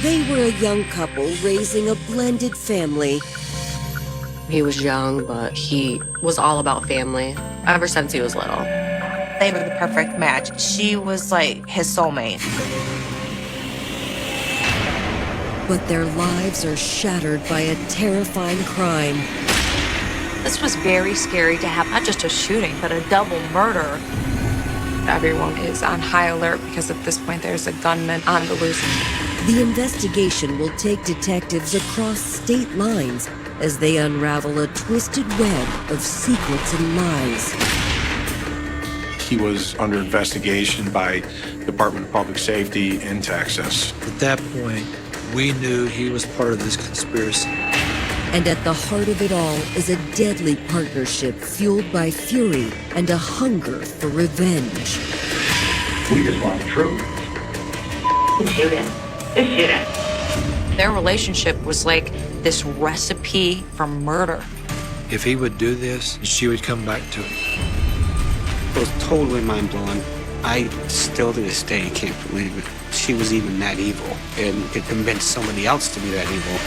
They were a young couple raising a blended family. He was young, but he was all about family ever since he was little. They were the perfect match. She was like his soulmate. But their lives are shattered by a terrifying crime. This was very scary to have not just a shooting, but a double murder. Everyone is on high alert because at this point there's a gunman on the loose. The investigation will take detectives across state lines as they unravel a twisted web of secrets and lies. He was under investigation by Department of Public Safety in Texas. At that point, we knew he was part of this conspiracy. And at the heart of it all is a deadly partnership fueled by fury and a hunger for revenge. We just want the truth. Shoot him. Just shoot him. Their relationship was like this recipe for murder. If he would do this, she would come back to it. It was totally mind-blowing. I still to this day can't believe it. She was even that evil and could convince somebody else to be that evil.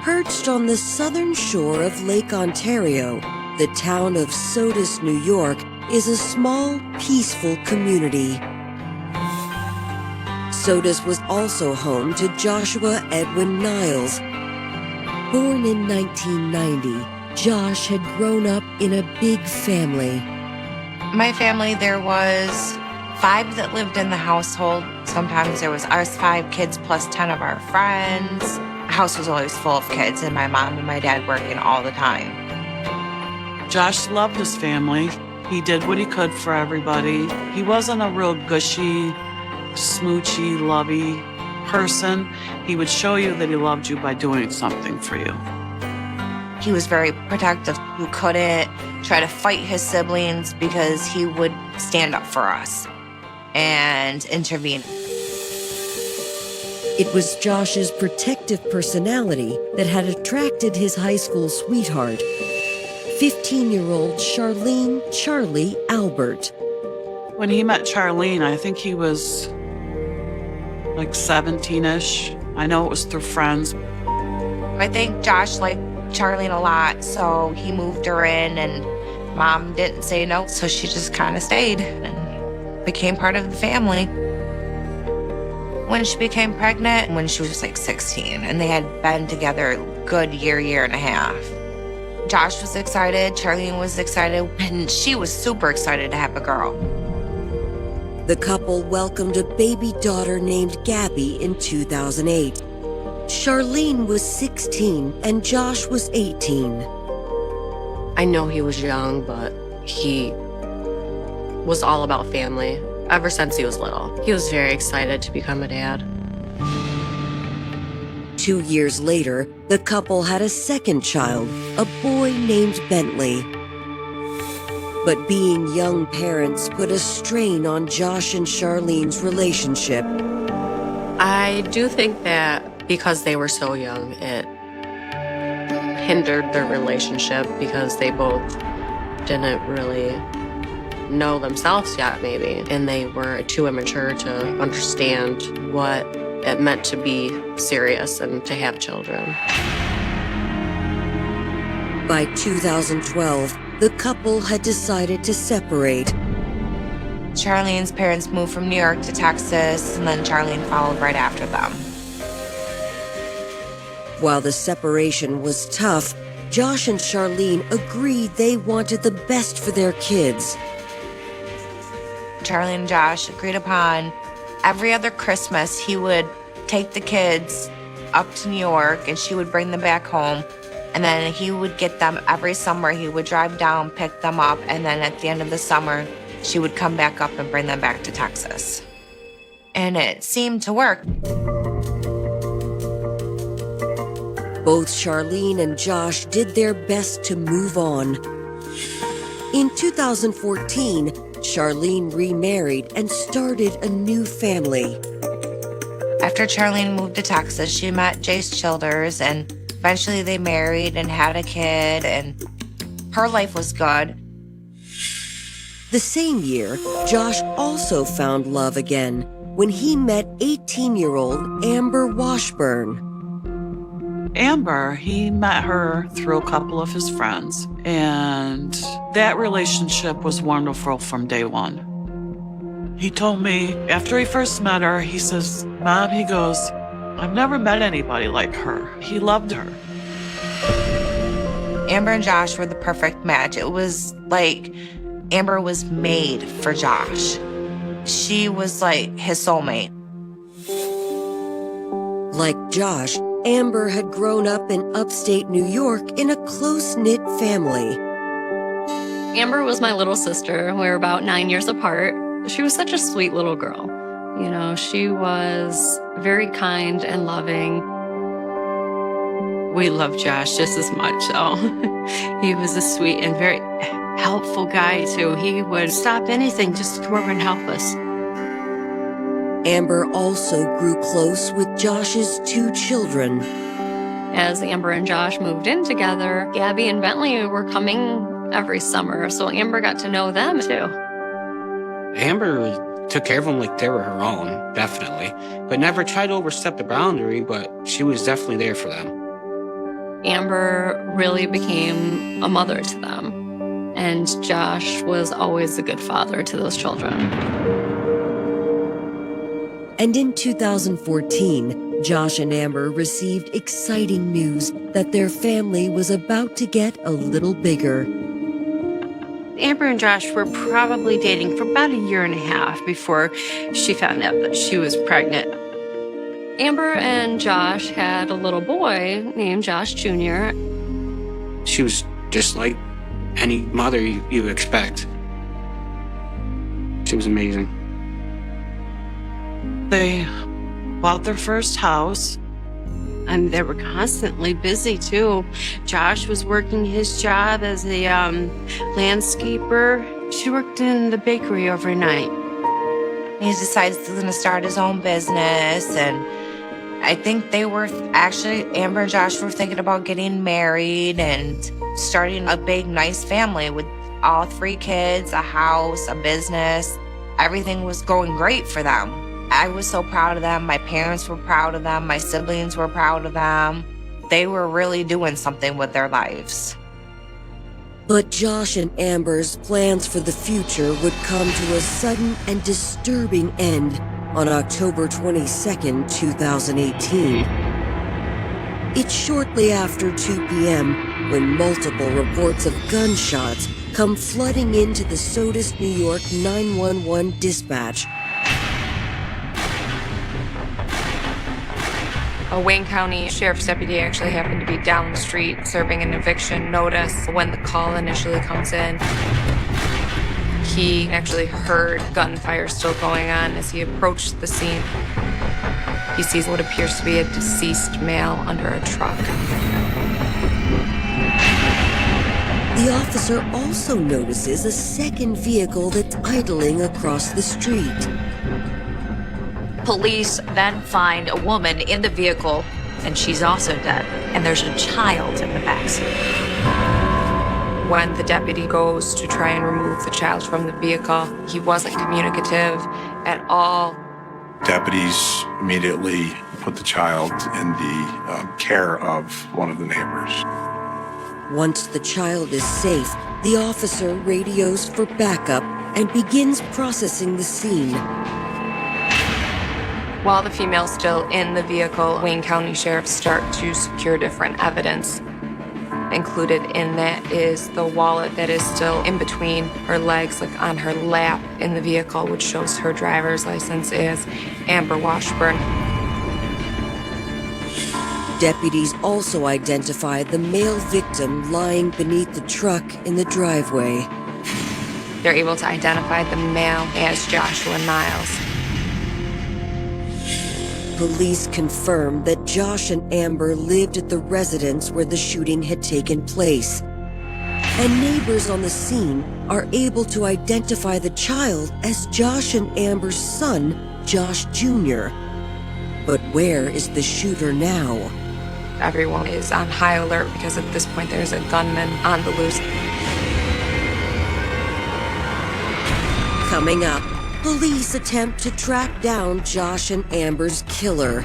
Perched on the southern shore of Lake Ontario, the town of Sodus, New York, is a small, peaceful community. Sodus was also home to Joshua Edwin Niles. Born in 1990, Josh had grown up in a big family. My family, there was 5 that lived in the household. Sometimes there was us 5 kids plus 10 of our friends. The house was always full of kids, and my mom and my dad working all the time. Josh loved his family. He did what he could for everybody. He wasn't a real gushy, smoochy, lovey person. He would show you that he loved you by doing something for you. He was very protective. You couldn't try to fight his siblings because he would stand up for us and intervene. It was Josh's protective personality that had attracted his high school sweetheart, 15-year-old Charlene Charlie Albert. When he met Charlene, I think he was like 17-ish. I know it was through friends. I think Josh liked Charlene a lot, so he moved her in, and Mom didn't say no, so she just kind of stayed and became part of the family. When she became pregnant, when she was like 16, and they had been together a good year and a half. Josh was excited, Charlene was excited, and she was super excited to have a girl. The couple welcomed a baby daughter named Gabby in 2008. Charlene was 16 and Josh was 18. I know he was young, but he was all about family ever since he was little. He was very excited to become a dad. 2 years later, the couple had a second child, a boy named Bentley. But being young parents put a strain on Josh and Charlene's relationship. I do think that because they were so young, it hindered their relationship because they both didn't really know themselves yet, maybe. And they were too immature to understand what it meant to be serious and to have children. By 2012, the couple had decided to separate. Charlene's parents moved from New York to Texas, and then Charlene followed right after them. While the separation was tough, Josh and Charlene agreed they wanted the best for their kids. Charlene and Josh agreed upon every other Christmas he would take the kids up to New York and she would bring them back home. And then he would get them every summer. He would drive down, pick them up, and then at the end of the summer, she would come back up and bring them back to Texas. And it seemed to work. Both Charlene and Josh did their best to move on. In 2014, Charlene remarried and started a new family. After Charlene moved to Texas, she met Jace Childers, and eventually they married and had a kid, and her life was good. The same year, Josh also found love again when he met 18-year-old Amber Washburn. Amber, he met her through a couple of his friends, and that relationship was wonderful from day one. He told me after he first met her, he says, "Mom," he goes, "I've never met anybody like her." He loved her. Amber and Josh were the perfect match. It was like Amber was made for Josh. She was like his soulmate. Like Josh, Amber had grown up in upstate New York in a close-knit family. Amber was my little sister. We were about 9 years apart. She was such a sweet little girl. You know, she was very kind and loving. We loved Josh just as much, so he was a sweet and very helpful guy, too. He would stop anything just to come over and help us. Amber also grew close with Josh's 2 children. As Amber and Josh moved in together, Gabby and Bentley were coming every summer, so Amber got to know them too. Amber took care of them like they were her own, definitely, but never tried to overstep the boundary, but she was definitely there for them. Amber really became a mother to them, and Josh was always a good father to those children. And in 2014, Josh and Amber received exciting news that their family was about to get a little bigger. Amber and Josh were probably dating for about a year and a half before she found out that she was pregnant. Amber and Josh had a little boy named Josh Jr. She was just like any mother you expect. She was amazing. They bought their first house. And they were constantly busy, too. Josh was working his job as a landscaper. She worked in the bakery overnight. He decided he's going to start his own business, and I think they were actually, Amber and Josh were thinking about getting married and starting a big, nice family with all 3 kids, a house, a business. Everything was going great for them. I was so proud of them. My parents were proud of them. My siblings were proud of them. They were really doing something with their lives. But Josh and Amber's plans for the future would come to a sudden and disturbing end on October 22nd, 2018. It's shortly after 2 p.m. when multiple reports of gunshots come flooding into the Sodus, New York 911 dispatch. A Wayne County Sheriff's deputy actually happened to be down the street serving an eviction notice when the call initially comes in. He actually heard gunfire still going on as he approached the scene. He sees what appears to be a deceased male under a truck. The officer also notices a second vehicle that's idling across the street. Police then find a woman in the vehicle, and she's also dead. And there's a child in the backseat. When the deputy goes to try and remove the child from the vehicle, he wasn't communicative at all. Deputies immediately put the child in the care of one of the neighbors. Once the child is safe, the officer radios for backup and begins processing the scene. While the female's still in the vehicle, Wayne County sheriffs start to secure different evidence. Included in that is the wallet that is still in between her legs, like on her lap in the vehicle, which shows her driver's license is Amber Washburn. Deputies also identify the male victim lying beneath the truck in the driveway. They're able to identify the male as Joshua Niles. Police confirm that Josh and Amber lived at the residence where the shooting had taken place. And neighbors on the scene are able to identify the child as Josh and Amber's son, Josh Jr. But where is the shooter now? Everyone is on high alert because at this point there's a gunman on the loose. Coming up, police attempt to track down Josh and Amber's killer.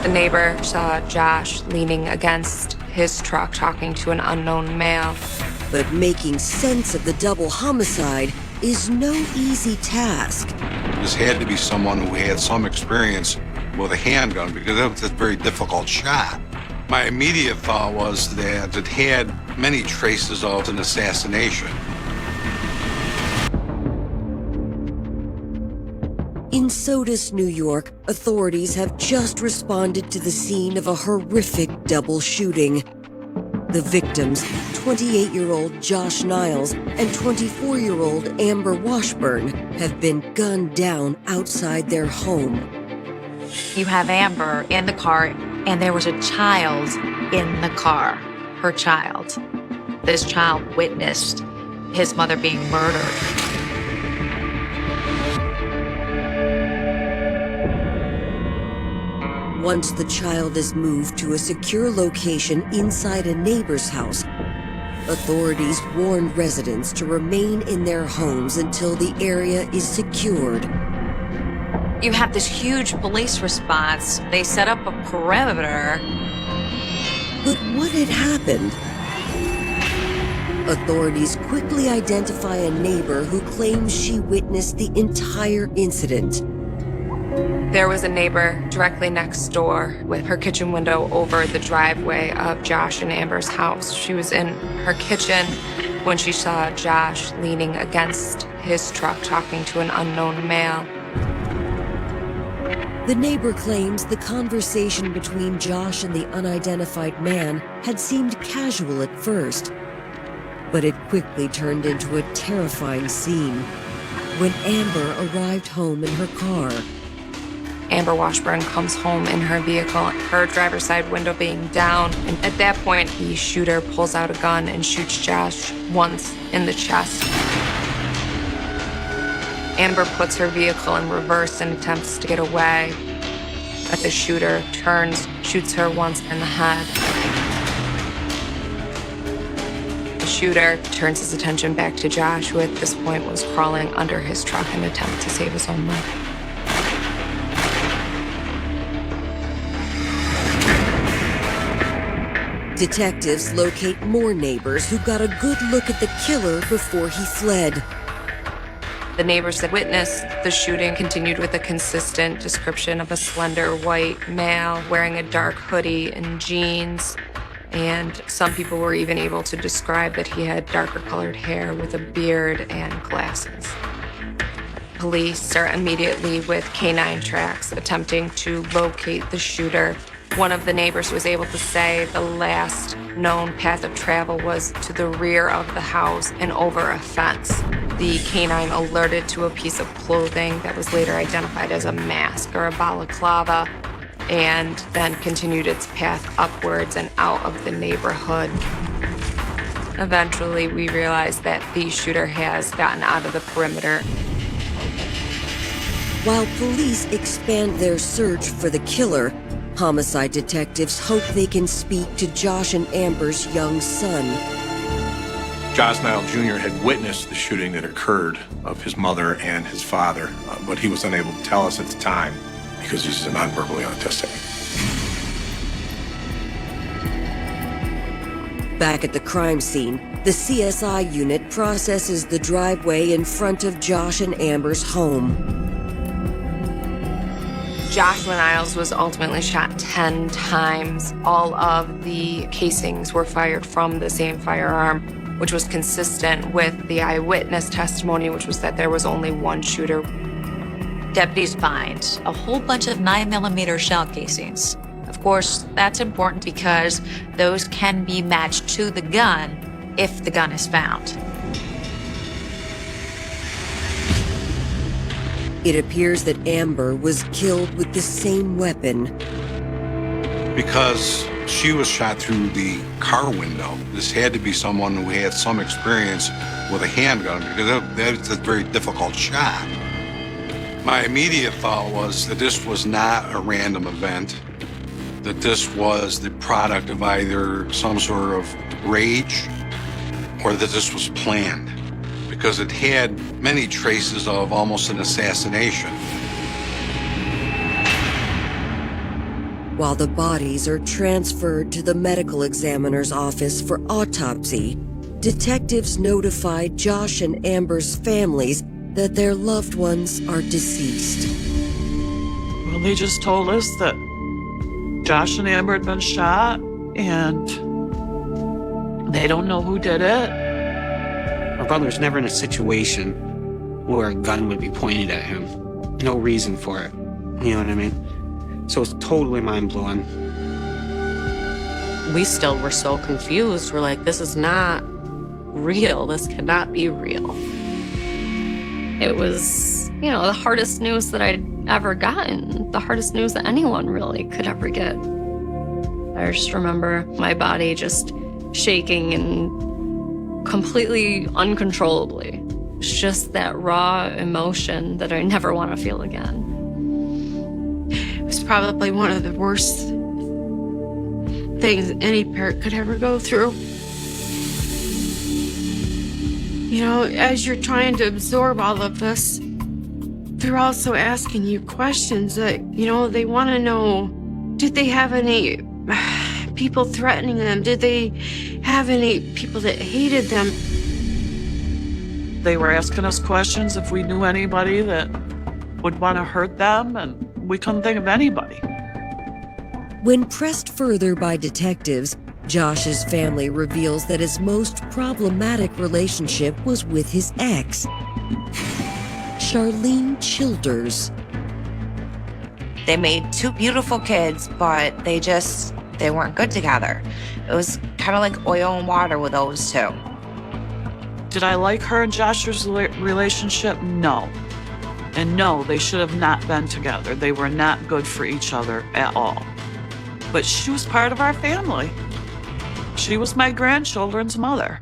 The neighbor saw Josh leaning against his truck talking to an unknown male. But making sense of the double homicide is no easy task. This had to be someone who had some experience with a handgun because it was a very difficult shot. My immediate thought was that it had many traces of an assassination. In Sodus, New York, authorities have just responded to the scene of a horrific double shooting. The victims, 28-year-old Josh Niles and 24-year-old Amber Washburn, have been gunned down outside their home. You have Amber in the car, and there was a child in the car, her child. This child witnessed his mother being murdered. Once the child is moved to a secure location inside a neighbor's house, authorities warned residents to remain in their homes until the area is secured. You have this huge police response. They set up a perimeter. But what had happened? Authorities quickly identify a neighbor who claims she witnessed the entire incident. There was a neighbor directly next door with her kitchen window over the driveway of Josh and Amber's house. She was in her kitchen when she saw Josh leaning against his truck talking to an unknown male. The neighbor claims the conversation between Josh and the unidentified man had seemed casual at first, but it quickly turned into a terrifying scene when Amber arrived home in her car. Amber Washburn comes home in her vehicle, her driver's side window being down, and at that point, the shooter pulls out a gun and shoots Josh once in the chest. Amber puts her vehicle in reverse and attempts to get away, but the shooter turns, shoots her once in the head. The shooter turns his attention back to Josh, who at this point was crawling under his truck in an attempt to save his own life. Detectives locate more neighbors who got a good look at the killer before he fled. The neighbors that witnessed the shooting continued with a consistent description of a slender white male wearing a dark hoodie and jeans. And some people were even able to describe that he had darker colored hair with a beard and glasses. Police are immediately with canine tracks attempting to locate the shooter. One of the neighbors was able to say the last known path of travel was to the rear of the house and over a fence. The canine alerted to a piece of clothing that was later identified as a mask or a balaclava, and then continued its path upwards and out of the neighborhood. Eventually, we realized that the shooter has gotten out of the perimeter. While police expand their search for the killer, homicide detectives hope they can speak to Josh and Amber's young son. Josh Niles Jr. had witnessed the shooting that occurred of his mother and his father, but he was unable to tell us at the time because he's a non-verbally autistic. Back at the crime scene, the CSI unit processes the driveway in front of Josh and Amber's home. Joshua Niles was ultimately shot 10 times. All of the casings were fired from the same firearm, which was consistent with the eyewitness testimony, which was that there was only one shooter. Deputies find a whole bunch of 9mm shell casings. Of course, that's important because those can be matched to the gun if the gun is found. It appears that Amber was killed with the same weapon. Because she was shot through the car window, this had to be someone who had some experience with a handgun because that's a very difficult shot. My immediate thought was that this was not a random event, that this was the product of either some sort of rage or that this was planned. because it had many traces of almost an assassination. While the bodies are transferred to the medical examiner's office for autopsy, detectives notified Josh and Amber's families that their loved ones are deceased. Well, they just told us that Josh and Amber had been shot, and they don't know who did it. My brother's never in a situation where a gun would be pointed at him. No reason for it. You know what I mean? So it's totally mind-blowing. We still were so confused. We're like, this is not real. This cannot be real. It was, the hardest news that I'd ever gotten. The hardest news that anyone really could ever get. I just remember my body just shaking and completely uncontrollably. It's just that raw emotion that I never want to feel again. It was probably one of the worst things any parent could ever go through. As you're trying to absorb all of this, they're also asking you questions that, they want to know, did they have any people threatening them? Did they have any people that hated them? They were asking us questions if we knew anybody that would want to hurt them, and we couldn't think of anybody. When pressed further by detectives, Josh's family reveals that his most problematic relationship was with his ex, Charlene Childers. They made two beautiful kids, but they weren't good together. It was kind of like oil and water with those two. Did I like her and Josh's relationship? No. And no, they should have not been together. They were not good for each other at all. But she was part of our family. She was my grandchildren's mother.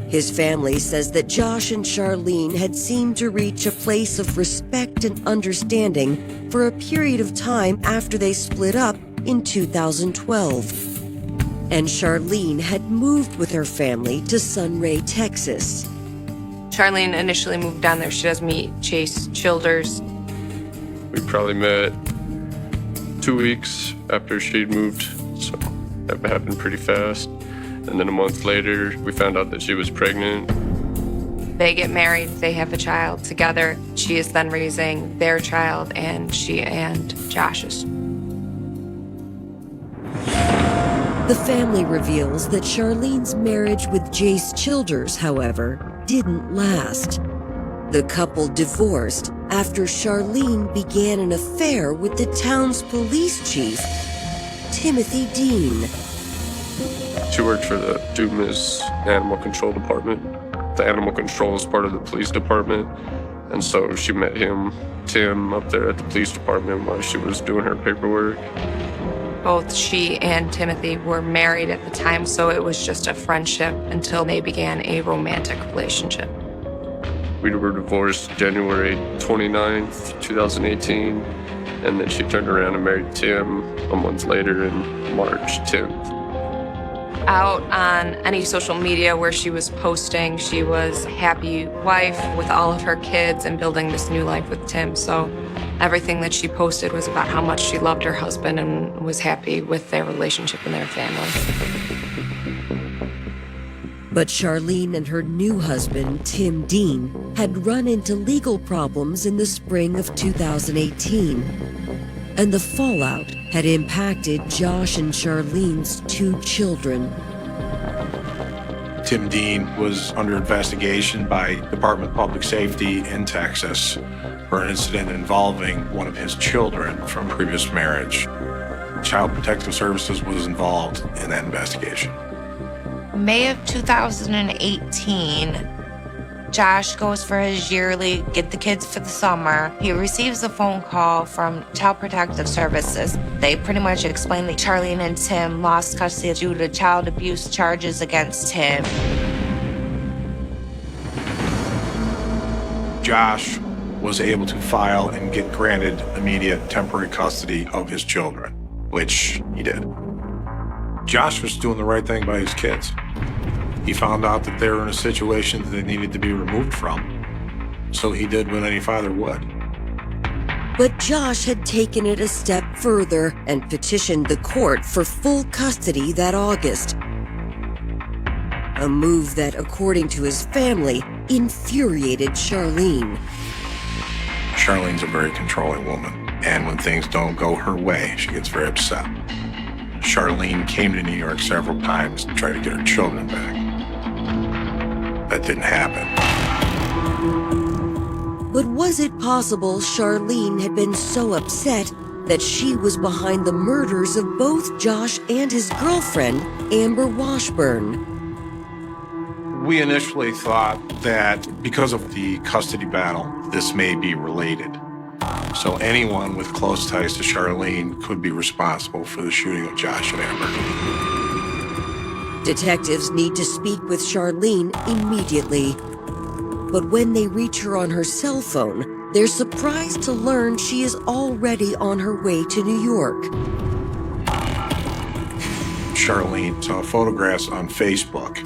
His family says that Josh and Charlene had seemed to reach a place of respect and understanding for a period of time after they split up in 2012. And Charlene had moved with her family to Sunray, Texas. Charlene initially moved down there. She does meet Chase Childers. We probably met 2 weeks after she'd moved, so that happened pretty fast. And then a month later, we found out that she was pregnant. They get married, they have a child together. She is then raising their child, and she and Josh's. The family reveals that Charlene's marriage with Jace Childers, however, didn't last. The couple divorced after Charlene began an affair with the town's police chief, Timothy Dean. She worked for the Dumas Animal Control Department. The animal control is part of the police department, and so she met Tim, up there at the police department while she was doing her paperwork. Both she and Timothy were married at the time, so it was just a friendship until they began a romantic relationship. We were divorced January 29th, 2018, and then she turned around and married Tim a month later in March 10th. Out on any social media where she was posting, she was a happy wife with all of her kids and building this new life with Tim. So everything that she posted was about how much she loved her husband and was happy with their relationship and their family. But Charlene and her new husband, Tim Dean, had run into legal problems in the spring of 2018. And the fallout had impacted Josh and Charlene's 2 children. Tim Dean was under investigation by Department of Public Safety in Texas for an incident involving one of his children from previous marriage. Child Protective Services was involved in that investigation. May of 2018, Josh goes for his yearly get the kids for the summer. He receives a phone call from Child Protective Services. They pretty much explain that Charlene and Tim lost custody due to child abuse charges against him. Josh was able to file and get granted immediate temporary custody of his children, which he did. Josh was doing the right thing by his kids. He found out that they were in a situation that they needed to be removed from. So he did what any father would. But Josh had taken it a step further and petitioned the court for full custody that August. A move that, according to his family, infuriated Charlene. Charlene's a very controlling woman, and when things don't go her way, she gets very upset. Charlene came to New York several times to try to get her children back. That didn't happen. But was it possible Charlene had been so upset that she was behind the murders of both Josh and his girlfriend, Amber Washburn? We initially thought that because of the custody battle, this may be related. So anyone with close ties to Charlene could be responsible for the shooting of Josh and Amber. Detectives need to speak with Charlene immediately. But when they reach her on her cell phone, they're surprised to learn she is already on her way to New York. Charlene saw photographs on Facebook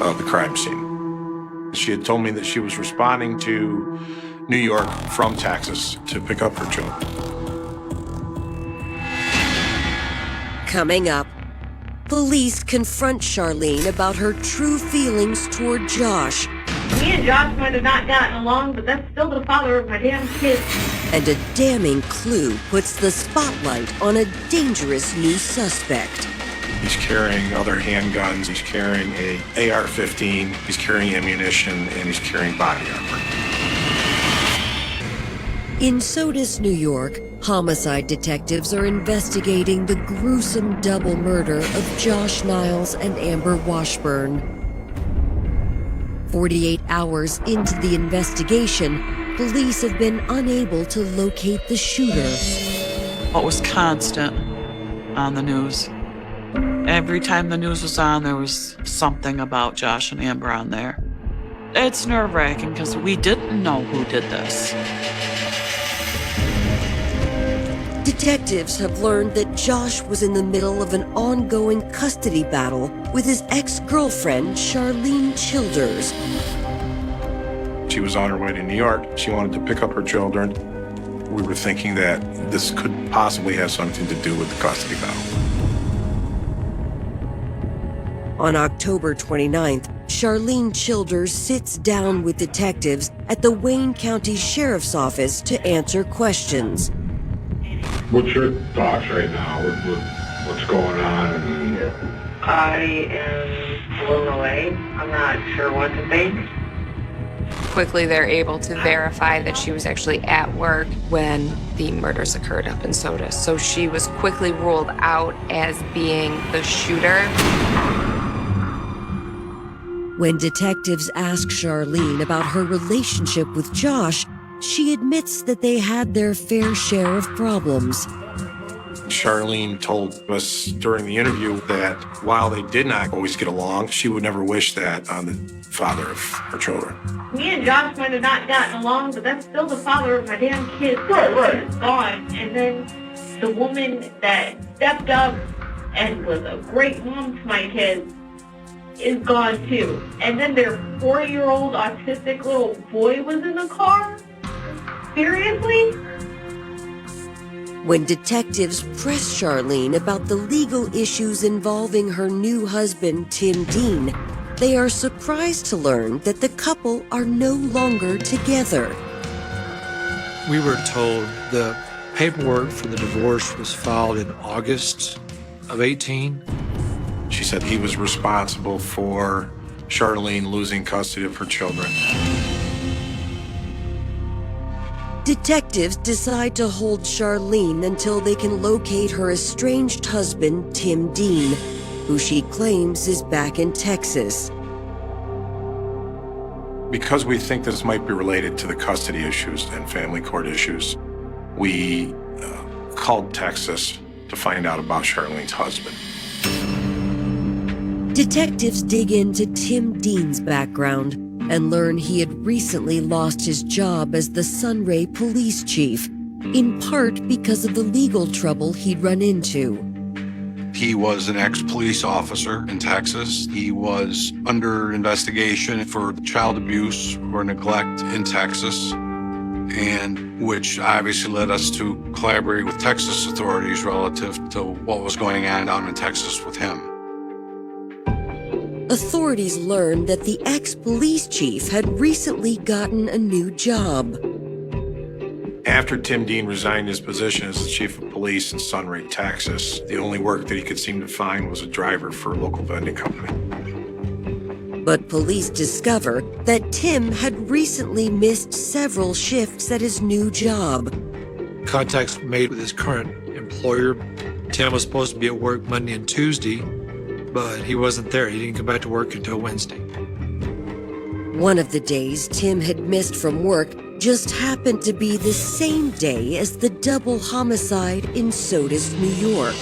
of the crime scene. She had told me that she was responding to New York from Texas to pick up her children. Coming up, police confront Charlene about her true feelings toward Josh. Me and Josh might have not gotten along, but that's still the father of my damn kids. And a damning clue puts the spotlight on a dangerous new suspect. He's carrying other handguns, he's carrying a AR-15, he's carrying ammunition, and he's carrying body armor. In Sodus, New York, homicide detectives are investigating the gruesome double murder of Josh Niles and Amber Washburn. 48 hours into the investigation, police have been unable to locate the shooter. What was constant on the news? Every time the news was on, there was something about Josh and Amber on there. It's nerve-wracking because we didn't know who did this. Detectives have learned that Josh was in the middle of an ongoing custody battle with his ex-girlfriend, Charlene Childers. She was on her way to New York. She wanted to pick up her children. We were thinking that this could possibly have something to do with the custody battle. On October 29th, Charlene Childers sits down with detectives at the Wayne County Sheriff's Office to answer questions. What's your thoughts right now? What's going on? I am blown away. I'm not sure what to think. Quickly, they're able to verify that she was actually at work when the murders occurred up in Sodus. So she was quickly ruled out as being the shooter. When detectives ask Charlene about her relationship with Josh, she admits that they had their fair share of problems. Charlene told us during the interview that while they did not always get along, she would never wish that on the father of her children. Me and Josh might have not gotten along, but that's still the father of my damn kids. Right. It's gone. And then the woman that stepped up and was a great mom to my kids is gone too. And then their 4-year-old autistic little boy was in the car? Seriously? When detectives press Charlene about the legal issues involving her new husband, Tim Dean, they are surprised to learn that the couple are no longer together. We were told the paperwork for the divorce was filed in August of 18. She said he was responsible for Charlene losing custody of her children. Detectives decide to hold Charlene until they can locate her estranged husband, Tim Dean, who she claims is back in Texas. Because we think this might be related to the custody issues and family court issues, we called Texas to find out about Charlene's husband. Detectives dig into Tim Dean's background and learn he had recently lost his job as the Sunray police chief, in part because of the legal trouble he'd run into. He was an ex-police officer in Texas. He was under investigation for child abuse or neglect in Texas, and which obviously led us to collaborate with Texas authorities relative to what was going on down in Texas with him. Authorities learned that the ex-police chief had recently gotten a new job. After Tim Dean resigned his position as the chief of police in Sunray, Texas, the only work that he could seem to find was a driver for a local vending company. But police discover that Tim had recently missed several shifts at his new job. Contacts made with his current employer. Tim was supposed to be at work Monday and Tuesday, but he wasn't there. He didn't come back to work until Wednesday. One of the days Tim had missed from work just happened to be the same day as the double homicide in Sodus, New York.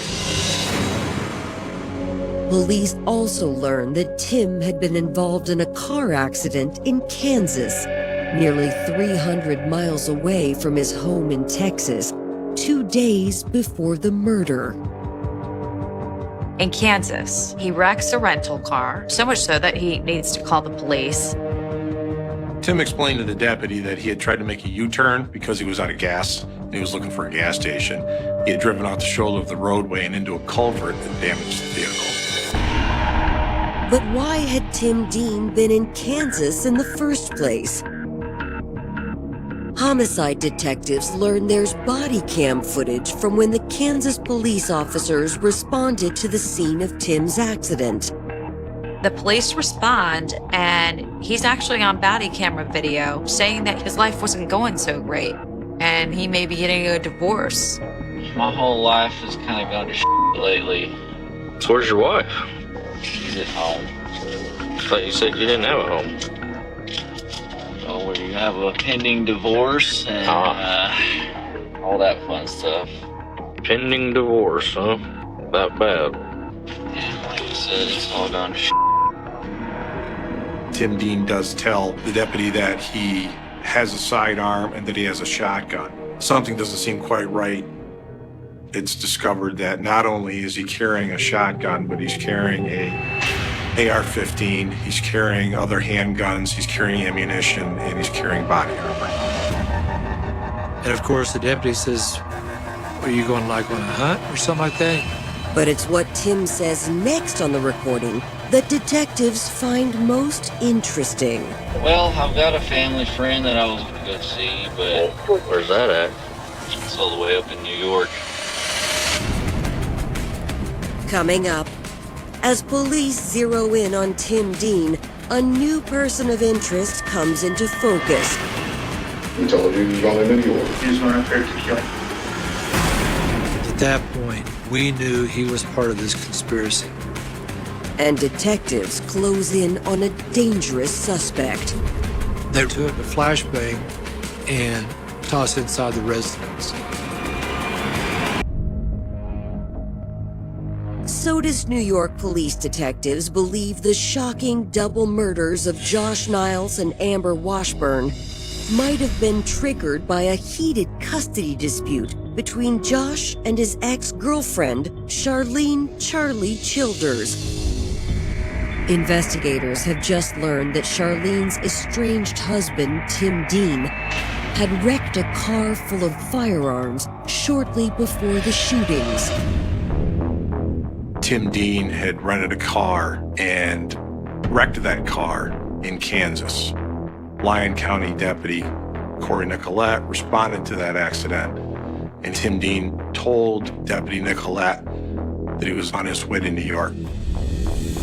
Police also learned that Tim had been involved in a car accident in Kansas, nearly 300 miles away from his home in Texas, 2 days before the murder. In Kansas, he wrecks a rental car, so much so that he needs to call the police. Tim explained to the deputy that he had tried to make a U-turn because he was out of gas and he was looking for a gas station. He had driven off the shoulder of the roadway and into a culvert that damaged the vehicle. But why had Tim Dean been in Kansas in the first place? Homicide detectives learned there's body cam footage from when the Kansas police officers responded to the scene of Tim's accident. The police respond, and he's actually on body camera video saying that his life wasn't going so great, and he may be getting a divorce. My whole life has kind of gone to shit lately. So where's your wife? She's at home. I thought you said you didn't have a home. Oh, where you have a pending divorce and all that fun stuff. Pending divorce, huh? That bad. Yeah, like I said, it's all gone to shit. Tim Dean does tell the deputy that he has a sidearm and that he has a shotgun. Something doesn't seem quite right. It's discovered that not only is he carrying a shotgun, but he's carrying a AR-15, he's carrying other handguns, he's carrying ammunition, and he's carrying body armor. And of course, the deputy says, are you going like on a hunt or something like that? But it's what Tim says next on the recording that detectives find most interesting. Well, I've got a family friend that I was going to go see, but... Where's that at? It's all the way up in New York. Coming up, as police zero in on Tim Dean, a new person of interest comes into focus. He told you he was on in New York. He's going up there to kill. At that point, we knew he was part of this conspiracy. And detectives close in on a dangerous suspect. They took a flashbang and tossed it inside the residence. Sodus, New York police detectives believe the shocking double murders of Josh Niles and Amber Washburn might have been triggered by a heated custody dispute between Josh and his ex-girlfriend, Charlene "Charlie" Childers. Investigators have just learned that Charlene's estranged husband, Tim Dean, had wrecked a car full of firearms shortly before the shootings. Tim Dean had rented a car and wrecked that car in Kansas. Lyon County Deputy Corey Nicolette responded to that accident, and Tim Dean told Deputy Nicolette that he was on his way to New York.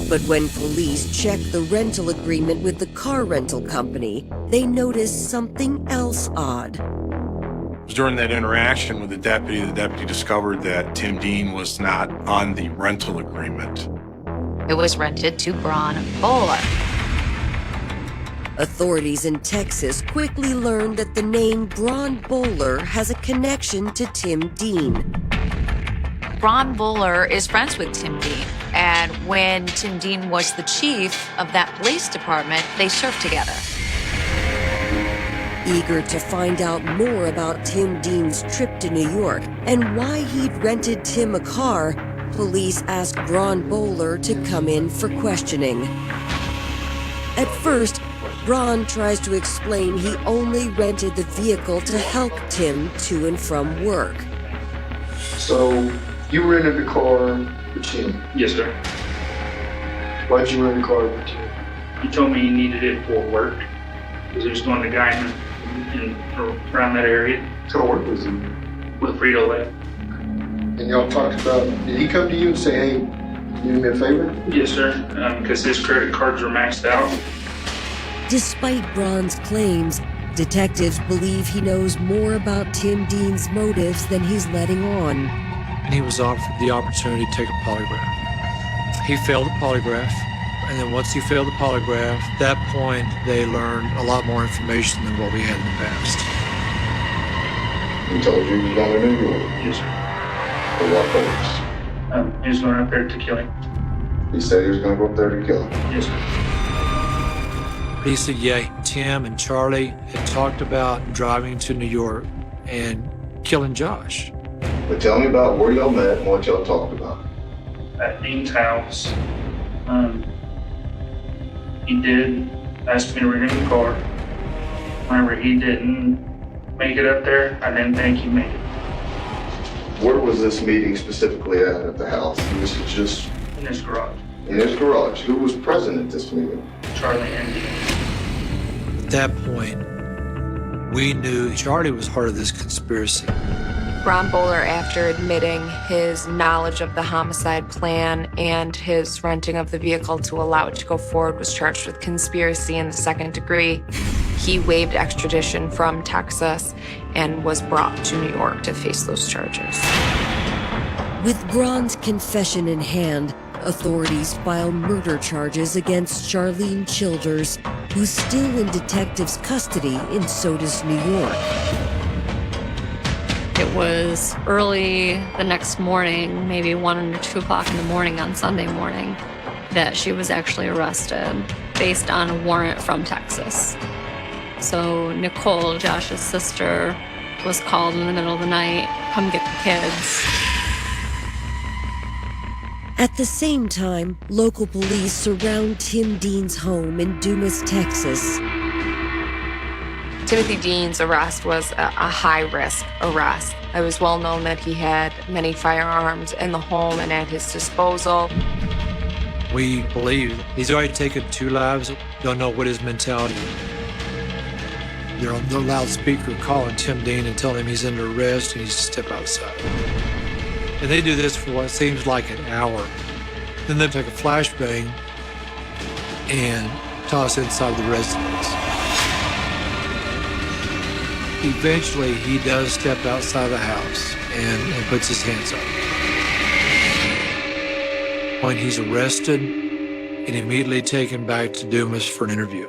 But when police checked the rental agreement with the car rental company, they noticed something else odd. During that interaction with the deputy discovered that Tim Dean was not on the rental agreement. It was rented to Braun Bowler. Authorities in Texas quickly learned that the name Braun Bowler has a connection to Tim Dean. Braun Bowler is friends with Tim Dean, and when Tim Dean was the chief of that police department, they served together. Eager to find out more about Tim Dean's trip to New York and why he'd rented Tim a car, police ask Ron Bowler to come in for questioning. At first, Ron tries to explain he only rented the vehicle to help Tim to and from work. So, you rented the car for Tim? Yes, sir. Why'd you rent a car for Tim? He told me he needed it for work because he was going to guy in around that area. What kind of work was he? With Frito-Lay. And y'all talked about, did he come to you and say, hey, you do me a favor? Yes, sir, because his credit cards were maxed out. Despite Ron's claims, detectives believe he knows more about Tim Dean's motives than he's letting on. And he was offered the opportunity to take a polygraph. He failed the polygraph, and then once he failed the polygraph, at that point, they learned a lot more information than what we had in the past. He told you he was going to New York? Yes, sir. For what purpose? He was going up there to kill him. He said he was going to go up there to kill him? Yes, sir. He said, yeah, Tim and Charlie had talked about driving to New York and killing Josh. But tell me about where y'all met and what y'all talked about. At Dean's house, he did ask me to rent him a car. Whenever he didn't make it up there, I didn't think he'd make it. Where was this meeting specifically at the house? This is just... In his garage. In his garage. Who was present at this meeting? Charlie and Dean. At that point, we knew Charlie was part of this conspiracy. Ron Bowler, after admitting his knowledge of the homicide plan and his renting of the vehicle to allow it to go forward, was charged with conspiracy in the second degree. He waived extradition from Texas and was brought to New York to face those charges. With Ron's confession in hand, authorities file murder charges against Charlene Childers, who's still in detectives' custody in Sodus, New York. It was early the next morning, maybe 1 or 2 o'clock in the morning on Sunday morning, that she was actually arrested based on a warrant from Texas. So Nicole, Josh's sister, was called in the middle of the night, come get the kids. At the same time, local police surround Tim Dean's home in Dumas, Texas. Timothy Dean's arrest was a high-risk arrest. It was well known that he had many firearms in the home and at his disposal. We believe he's already taken 2 lives. Don't know what his mentality is. They're on the loudspeaker calling Tim Dean and telling him he's under arrest and he's to step outside. And they do this for what seems like an hour. Then they take a flashbang and toss it inside the residence. Eventually, he does step outside the house and puts his hands up. When he's arrested and immediately taken back to Dumas for an interview.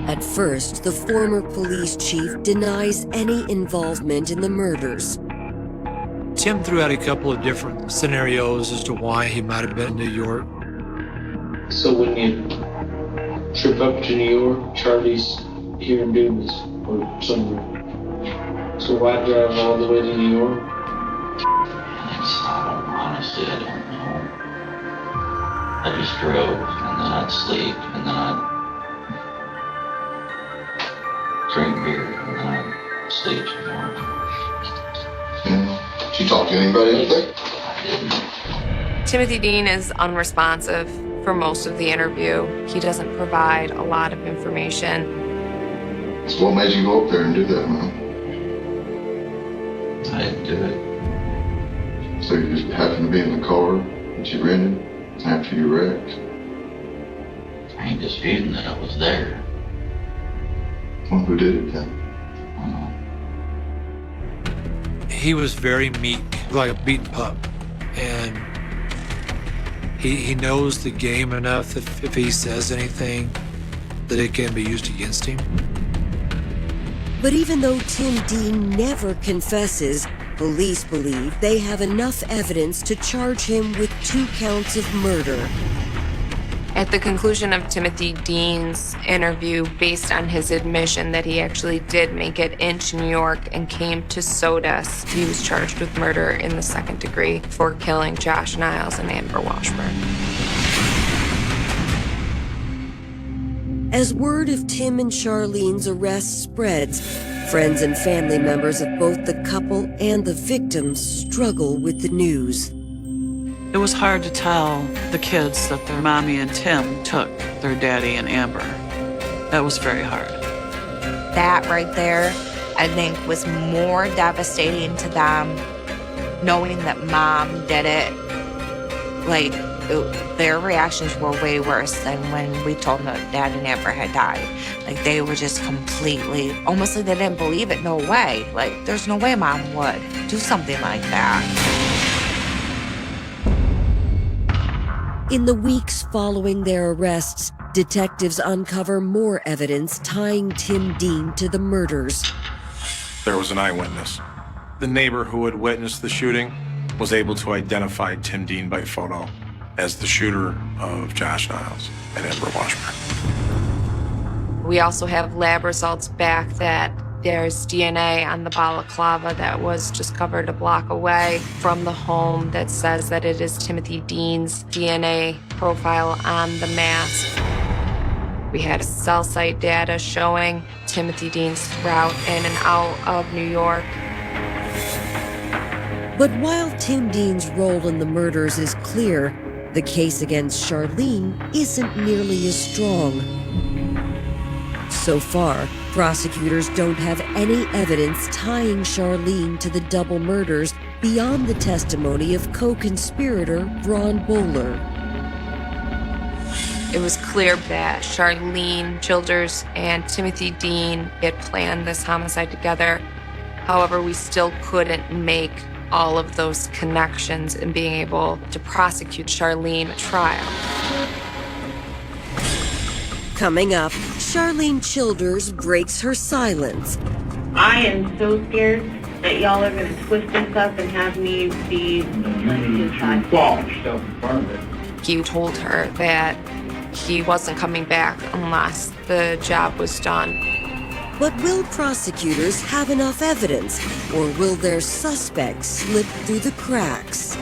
At first, the former police chief denies any involvement in the murders. Tim threw out a couple of different scenarios as to why he might have been in New York. So when you trip up to New York, Charlie's here in Dumas or somewhere. So why drive all the way to New York? Honestly, I don't know. I just drove, and then I'd sleep, and then I'd drink beer, and then I'd sleep some more. Did you talk to anybody up there? I didn't. Timothy Dean is unresponsive for most of the interview. He doesn't provide a lot of information. So what made you go up there and do that, man? I didn't do it. So you just happened to be in the car that you rented after you wrecked? I ain't disputing that I was there. Well, who did it then? He was very meek, like a beaten pup. And he knows the game enough that if he says anything, that it can be used against him. But even though Tim Dean never confesses, police believe they have enough evidence to charge him with 2 counts of murder. At the conclusion of Timothy Dean's interview, based on his admission that he actually did make it into New York and came to Sodus, he was charged with murder in the second degree for killing Josh Niles and Amber Washburn. As word of Tim and Charlene's arrest spreads, friends and family members of both the couple and the victims struggle with the news. It was hard to tell the kids that their mommy and Tim took their daddy and Amber. That was very hard. That right there, I think, was more devastating to them, knowing that mom did it. Like, their reactions were way worse than when we told them that dad and Amber had died. Like, they were just completely, almost like they didn't believe it. No way. Like, there's no way mom would do something like that. In the weeks following their arrests, detectives uncover more evidence tying Tim Dean to the murders. There was an eyewitness. The neighbor who had witnessed the shooting was able to identify Tim Dean by photo as the shooter of Josh Niles and Amber Washburn. We also have lab results back that there's DNA on the balaclava that was discovered a block away from the home that says that it is Timothy Dean's DNA profile on the mask. We had cell site data showing Timothy Dean's route in and out of New York. But while Tim Dean's role in the murders is clear, the case against Charlene isn't nearly as strong. So far, prosecutors don't have any evidence tying Charlene to the double murders beyond the testimony of co-conspirator Ron Bowler. It was clear that Charlene Childers and Timothy Dean had planned this homicide together. However, we still couldn't make all of those connections in being able to prosecute Charlene at trial. Coming up, Charlene Childers breaks her silence. I am so scared that y'all are going to twist this up and have me be suicide. He told her that he wasn't coming back unless the job was done. But will prosecutors have enough evidence, or will their suspects slip through the cracks?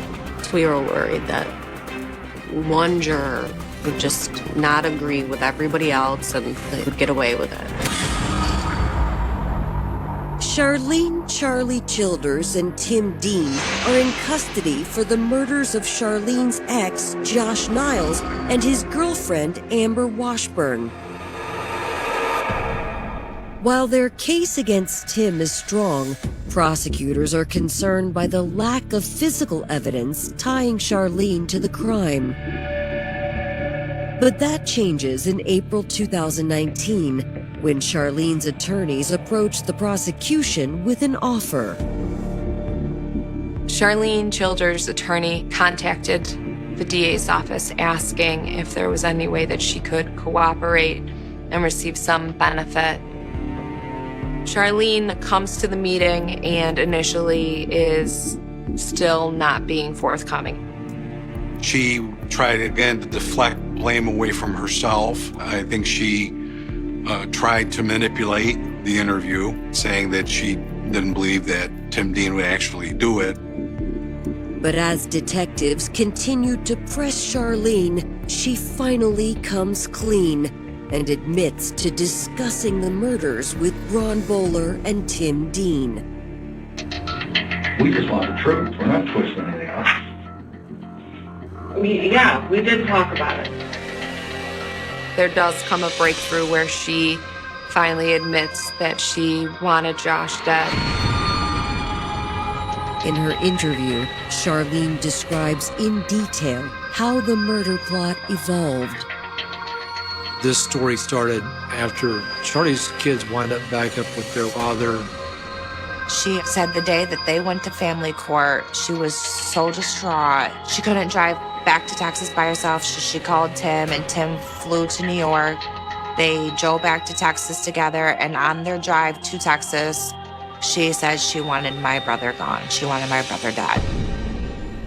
We were worried that one juror would just not agree with everybody else and they would get away with it. Charlene Charlie Childers and Tim Dean are in custody for the murders of Charlene's ex, Josh Niles, and his girlfriend, Amber Washburn. While their case against Tim is strong, prosecutors are concerned by the lack of physical evidence tying Charlene to the crime. But that changes in April 2019, when Charlene's attorneys approached the prosecution with an offer. Charlene Childers' attorney contacted the DA's office asking if there was any way that she could cooperate and receive some benefit. Charlene comes to the meeting and initially is still not being forthcoming. She tried again to deflect blame away from herself. I think she tried to manipulate the interview, saying that she didn't believe that Tim Dean would actually do it. But as detectives continued to press Charlene, she finally comes clean and admits to discussing the murders with Ron Bowler and Tim Dean. We just want the truth. We're not twisting anything else. Yeah, we did talk about it. There does come a breakthrough where she finally admits that she wanted Josh dead. In her interview, Charlene describes in detail how the murder plot evolved. This story started after Charlie's kids wound up back up with their father. She said the day that they went to family court, she was so distraught. She couldn't drive back to Texas by herself, so she called Tim, and Tim flew to New York. They drove back to Texas together, and on their drive to Texas, she said she wanted my brother gone. She wanted my brother dead.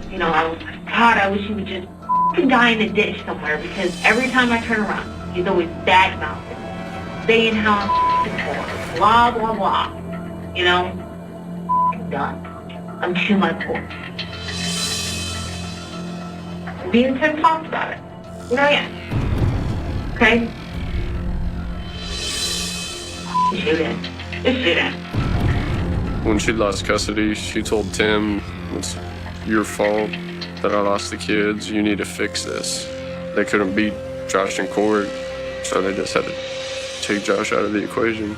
You know, I was like, God, I wish he would just fucking die in a ditch somewhere because every time I turn around, he's always bad-mouthing, saying how I'm poor, blah, blah, blah. You know? I'm done. I'm to my core. Me and Tim talked about it. You know, yeah. Okay? Shoot it. Just shoot it. When she lost custody, she told Tim, "It's your fault that I lost the kids. You need to fix this." They couldn't beat Josh in court, so they just had to take Josh out of the equation.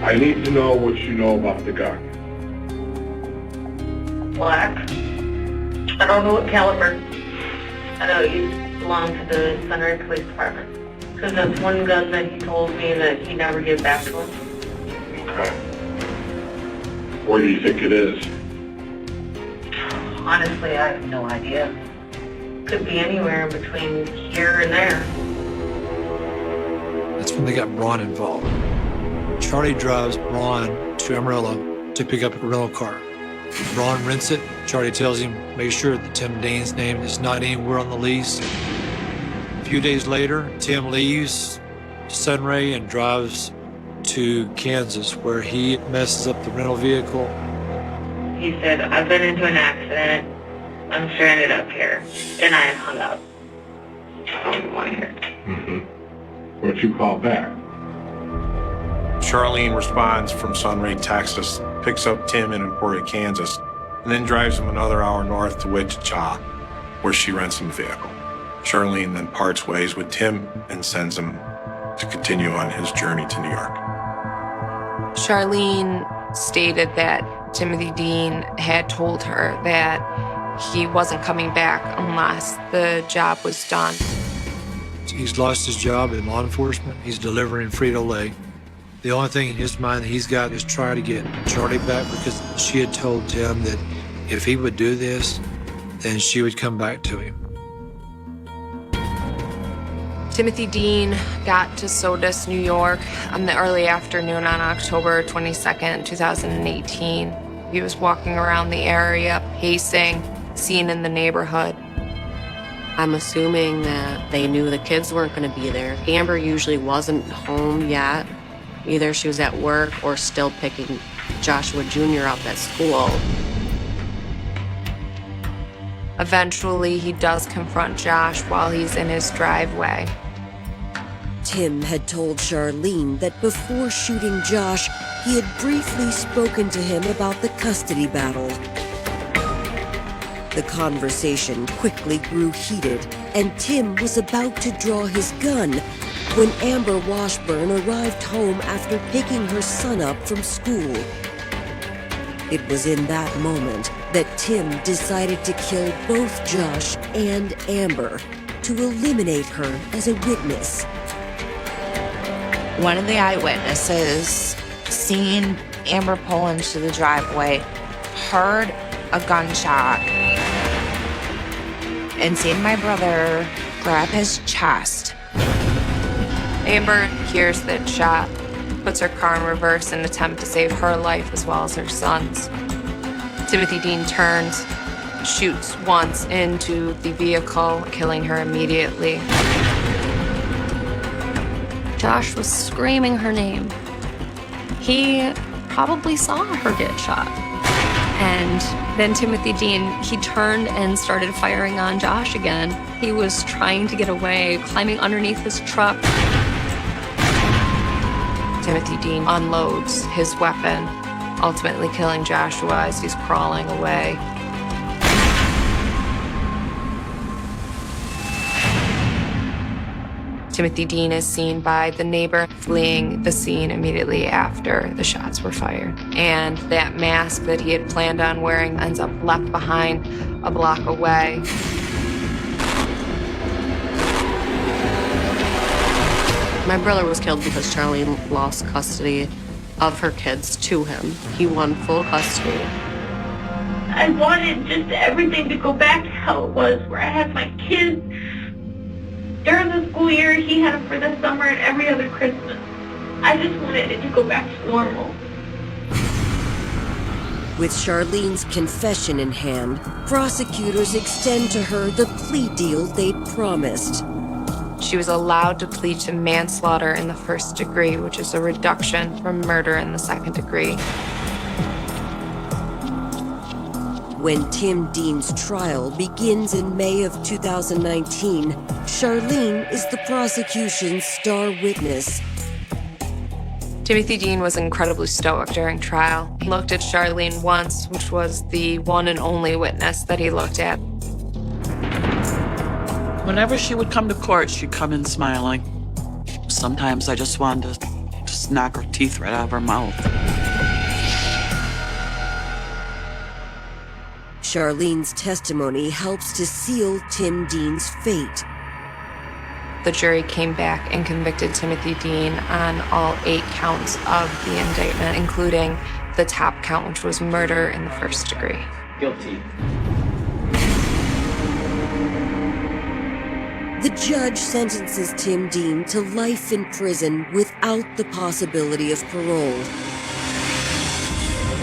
I need to know what you know about the gun. Black. I don't know what caliber. I know it used to belong to the Sunrise Police Department. Because that's one gun that he told me that he never gave back to him. Okay. Where do you think it is? Honestly, I have no idea. Could be anywhere in between here and there. That's when they got Braun involved. Charlie drives Braun to Amarillo to pick up a rental car. Braun rents it. Charlie tells him, make sure that Tim Dean's name is not anywhere on the lease. A few days later, Tim leaves Sunray and drives to Kansas, where he messes up the rental vehicle. He said, I've been into an accident. I'm stranded up here. And I hung up. I don't even want to hear it. Mm-hmm. But you call back. Charlene responds from Sunray, Texas, picks up Tim in Emporia, Kansas, and then drives him another hour north to Wichita, where she rents him a vehicle. Charlene then parts ways with Tim and sends him to continue on his journey to New York. Charlene stated that Timothy Dean had told her that he wasn't coming back unless the job was done. He's lost his job in law enforcement. He's delivering Frito-Lay. The only thing in his mind that he's got is try to get Charlie back, because she had told Tim that if he would do this, then she would come back to him. Timothy Dean got to Sodus, New York on the early afternoon on October 22nd, 2018. He was walking around the area, pacing, seen in the neighborhood. I'm assuming that they knew the kids weren't going to be there. Amber usually wasn't home yet. Either she was at work or still picking Joshua Jr. up at school. Eventually, he does confront Josh while he's in his driveway. Tim had told Charlene that before shooting Josh, he had briefly spoken to him about the custody battle. The conversation quickly grew heated, and Tim was about to draw his gun when Amber Washburn arrived home after picking her son up from school. It was in that moment that Tim decided to kill both Josh and Amber to eliminate her as a witness. One of the eyewitnesses seen Amber pull into the driveway, heard a gunshot, and seen my brother grab his chest. Amber hears that shot, puts her car in reverse in an attempt to save her life as well as her son's. Timothy Dean turns, shoots once into the vehicle, killing her immediately. Josh was screaming her name. He probably saw her get shot. And then Timothy Dean, he turned and started firing on Josh again. He was trying to get away, climbing underneath his truck. Timothy Dean unloads his weapon, ultimately killing Joshua as he's crawling away. Timothy Dean is seen by the neighbor fleeing the scene immediately after the shots were fired. And that mask that he had planned on wearing ends up left behind a block away. My brother was killed because Charlene lost custody of her kids to him. He won full custody. I wanted just everything to go back to how it was, where I had my kids. During the school year, he had them for the summer and every other Christmas. I just wanted it to go back to normal. With Charlene's confession in hand, prosecutors extend to her the plea deal they'd promised. She was allowed to plead to manslaughter in the first degree, which is a reduction from murder in the second degree. When Tim Dean's trial begins in May of 2019, Charlene is the prosecution's star witness. Timothy Dean was incredibly stoic during trial. He looked at Charlene once, which was the one and only witness that he looked at. Whenever she would come to court, she'd come in smiling. Sometimes I just wanted to just knock her teeth right out of her mouth. Charlene's testimony helps to seal Tim Dean's fate. The jury came back and convicted Timothy Dean on all 8 counts of the indictment, including the top count, which was murder in the first degree. Guilty. The judge sentences Tim Dean to life in prison without the possibility of parole.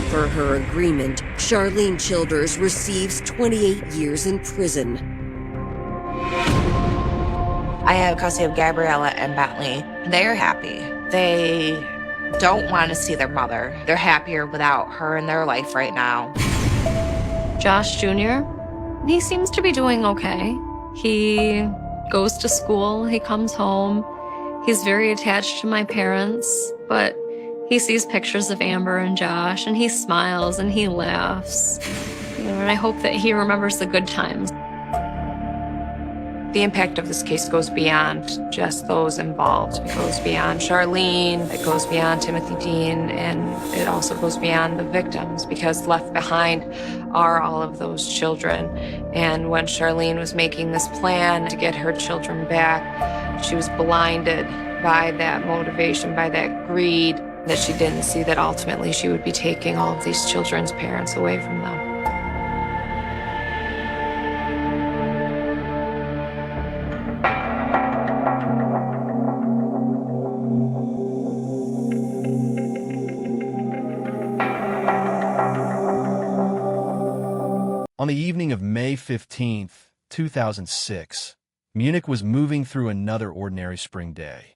For her agreement, Charlene Childers receives 28 years in prison. I have custody of Gabriella and Bentley. They're happy. They don't want to see their mother. They're happier without her in their life right now. Josh Jr., he seems to be doing okay. He goes to school, he comes home. He's very attached to my parents, but he sees pictures of Amber and Josh, and he smiles and he laughs. And I hope that he remembers the good times. The impact of this case goes beyond just those involved. It goes beyond Charlene, it goes beyond Timothy Dean, and it also goes beyond the victims, because left behind are all of those children. And when Charlene was making this plan to get her children back, she was blinded by that motivation, by that greed, that she didn't see that ultimately she would be taking all of these children's parents away from them. On the evening of May 15th, 2006, Munich was moving through another ordinary spring day.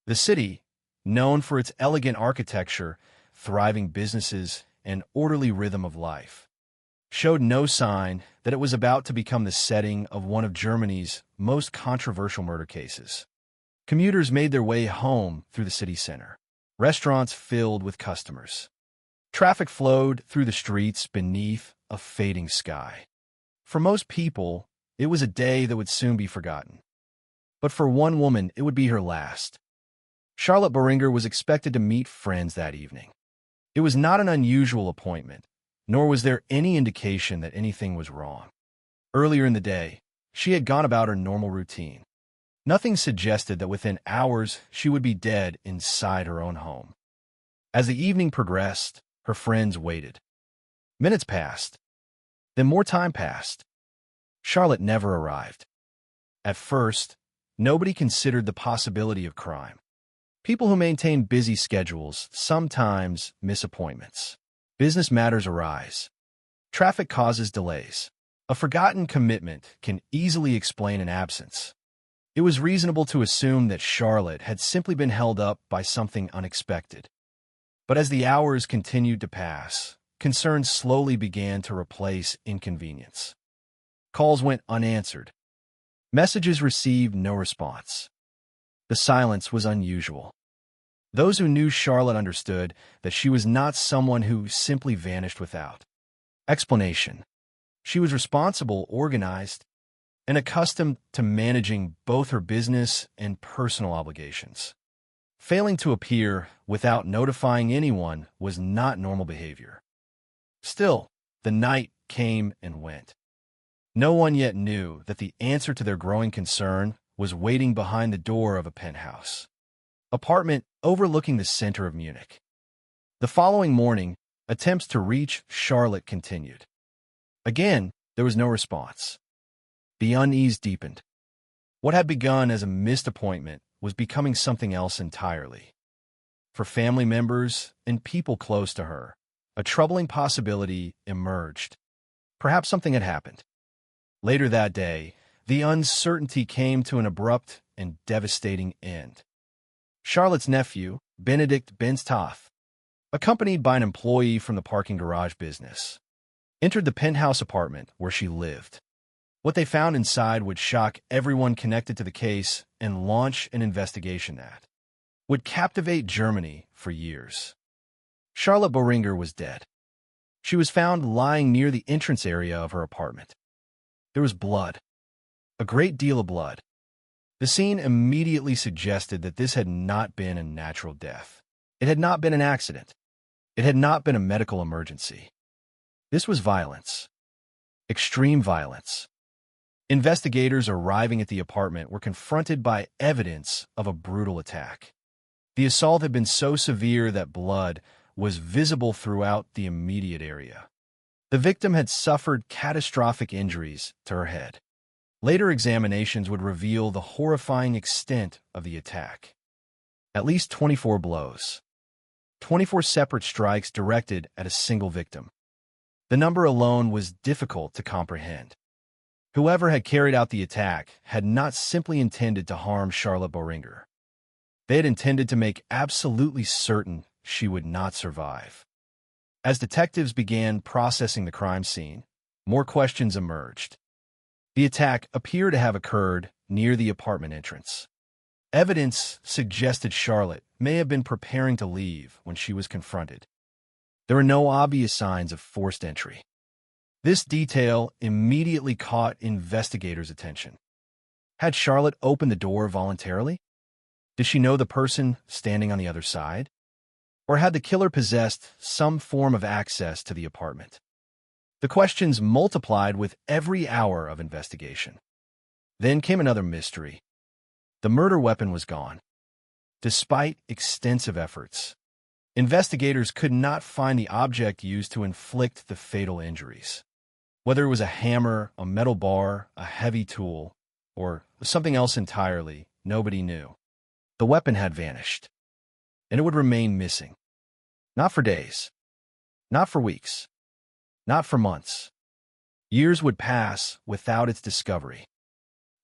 The city, known for its elegant architecture, thriving businesses, and orderly rhythm of life, showed no sign that it was about to become the setting of one of Germany's most controversial murder cases. Commuters made their way home through the city center, restaurants filled with customers. Traffic flowed through the streets beneath a fading sky. For most people, it was a day that would soon be forgotten. But for one woman, it would be her last. Charlotte Beringer was expected to meet friends that evening. It was not an unusual appointment, nor was there any indication that anything was wrong. Earlier in the day, she had gone about her normal routine. Nothing suggested that within hours she would be dead inside her own home. As the evening progressed, her friends waited. Minutes passed. Then more time passed. Charlotte never arrived. At first, nobody considered the possibility of crime. People who maintain busy schedules sometimes miss appointments. Business matters arise. Traffic causes delays. A forgotten commitment can easily explain an absence. It was reasonable to assume that Charlotte had simply been held up by something unexpected. But as the hours continued to pass, concern slowly began to replace inconvenience. Calls went unanswered. Messages received no response. The silence was unusual. Those who knew Charlotte understood that she was not someone who simply vanished without explanation. She was responsible, organized, and accustomed to managing both her business and personal obligations. Failing to appear without notifying anyone was not normal behavior. Still, the night came and went. No one yet knew that the answer to their growing concern was waiting behind the door of a penthouse apartment overlooking the center of Munich. The following morning, attempts to reach Charlotte continued. Again, there was no response. The unease deepened. What had begun as a missed appointment was becoming something else entirely. For family members and people close to her, a troubling possibility emerged. Perhaps something had happened. Later that day, the uncertainty came to an abrupt and devastating end. Charlotte's nephew, Benedict Benstoff, accompanied by an employee from the parking garage business, entered the penthouse apartment where she lived. What they found inside would shock everyone connected to the case and launch an investigation that would captivate Germany for years. Charlotte Boehringer was dead. She was found lying near the entrance area of her apartment. There was blood, a great deal of blood. The scene immediately suggested that this had not been a natural death. It had not been an accident. It had not been a medical emergency. This was violence. Extreme violence. Investigators arriving at the apartment were confronted by evidence of a brutal attack. The assault had been so severe that blood was visible throughout the immediate area. The victim had suffered catastrophic injuries to her head. Later examinations would reveal the horrifying extent of the attack. At least 24 blows. 24 separate strikes directed at a single victim. The number alone was difficult to comprehend. Whoever had carried out the attack had not simply intended to harm Charlotte Boehringer. They had intended to make absolutely certain she would not survive. As detectives began processing the crime scene, more questions emerged. The attack appeared to have occurred near the apartment entrance. Evidence suggested Charlotte may have been preparing to leave when she was confronted. There were no obvious signs of forced entry. This detail immediately caught investigators' attention. Had Charlotte opened the door voluntarily? Did she know the person standing on the other side? Or had the killer possessed some form of access to the apartment? The questions multiplied with every hour of investigation. Then came another mystery. The murder weapon was gone. Despite extensive efforts, investigators could not find the object used to inflict the fatal injuries. Whether it was a hammer, a metal bar, a heavy tool, or something else entirely, nobody knew. The weapon had vanished, and it would remain missing. Not for days, not for weeks, not for months. Years would pass without its discovery.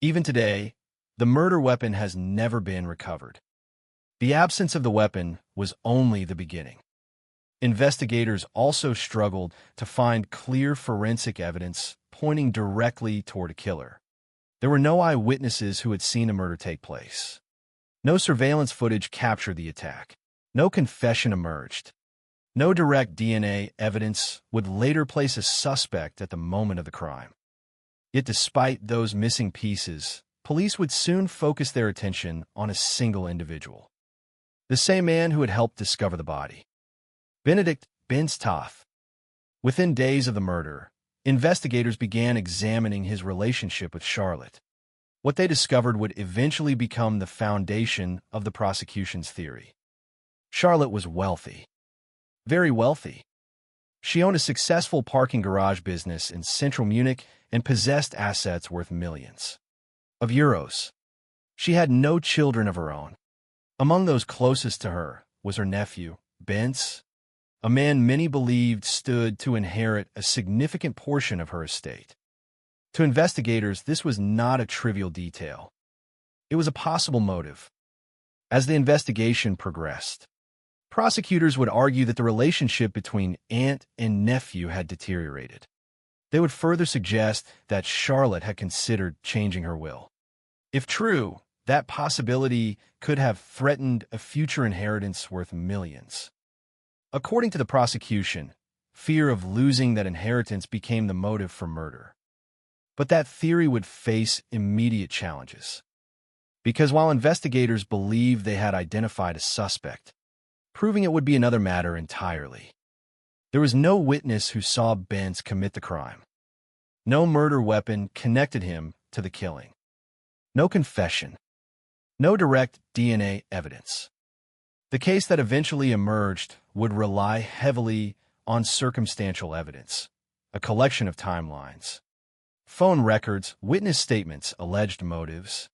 Even today, the murder weapon has never been recovered. The absence of the weapon was only the beginning. Investigators also struggled to find clear forensic evidence pointing directly toward a killer. There were no eyewitnesses who had seen the murder take place. No surveillance footage captured the attack. No confession emerged. No direct DNA evidence would later place a suspect at the moment of the crime. Yet despite those missing pieces, police would soon focus their attention on a single individual. The same man who had helped discover the body. Benedict Benstoff. Within days of the murder, investigators began examining his relationship with Charlotte. What they discovered would eventually become the foundation of the prosecution's theory. Charlotte was wealthy. Very wealthy. She owned a successful parking garage business in central Munich and possessed assets worth millions of euros. She had no children of her own. Among those closest to her was her nephew, Benz, a man many believed stood to inherit a significant portion of her estate. To investigators, this was not a trivial detail. It was a possible motive. As the investigation progressed, prosecutors would argue that the relationship between aunt and nephew had deteriorated. They would further suggest that Charlotte had considered changing her will. If true, that possibility could have threatened a future inheritance worth millions. According to the prosecution, fear of losing that inheritance became the motive for murder. But that theory would face immediate challenges. Because while investigators believed they had identified a suspect, proving it would be another matter entirely. There was no witness who saw Benz commit the crime. No murder weapon connected him to the killing. No confession. No direct DNA evidence. The case that eventually emerged would rely heavily on circumstantial evidence, a collection of timelines, phone records, witness statements, alleged motives,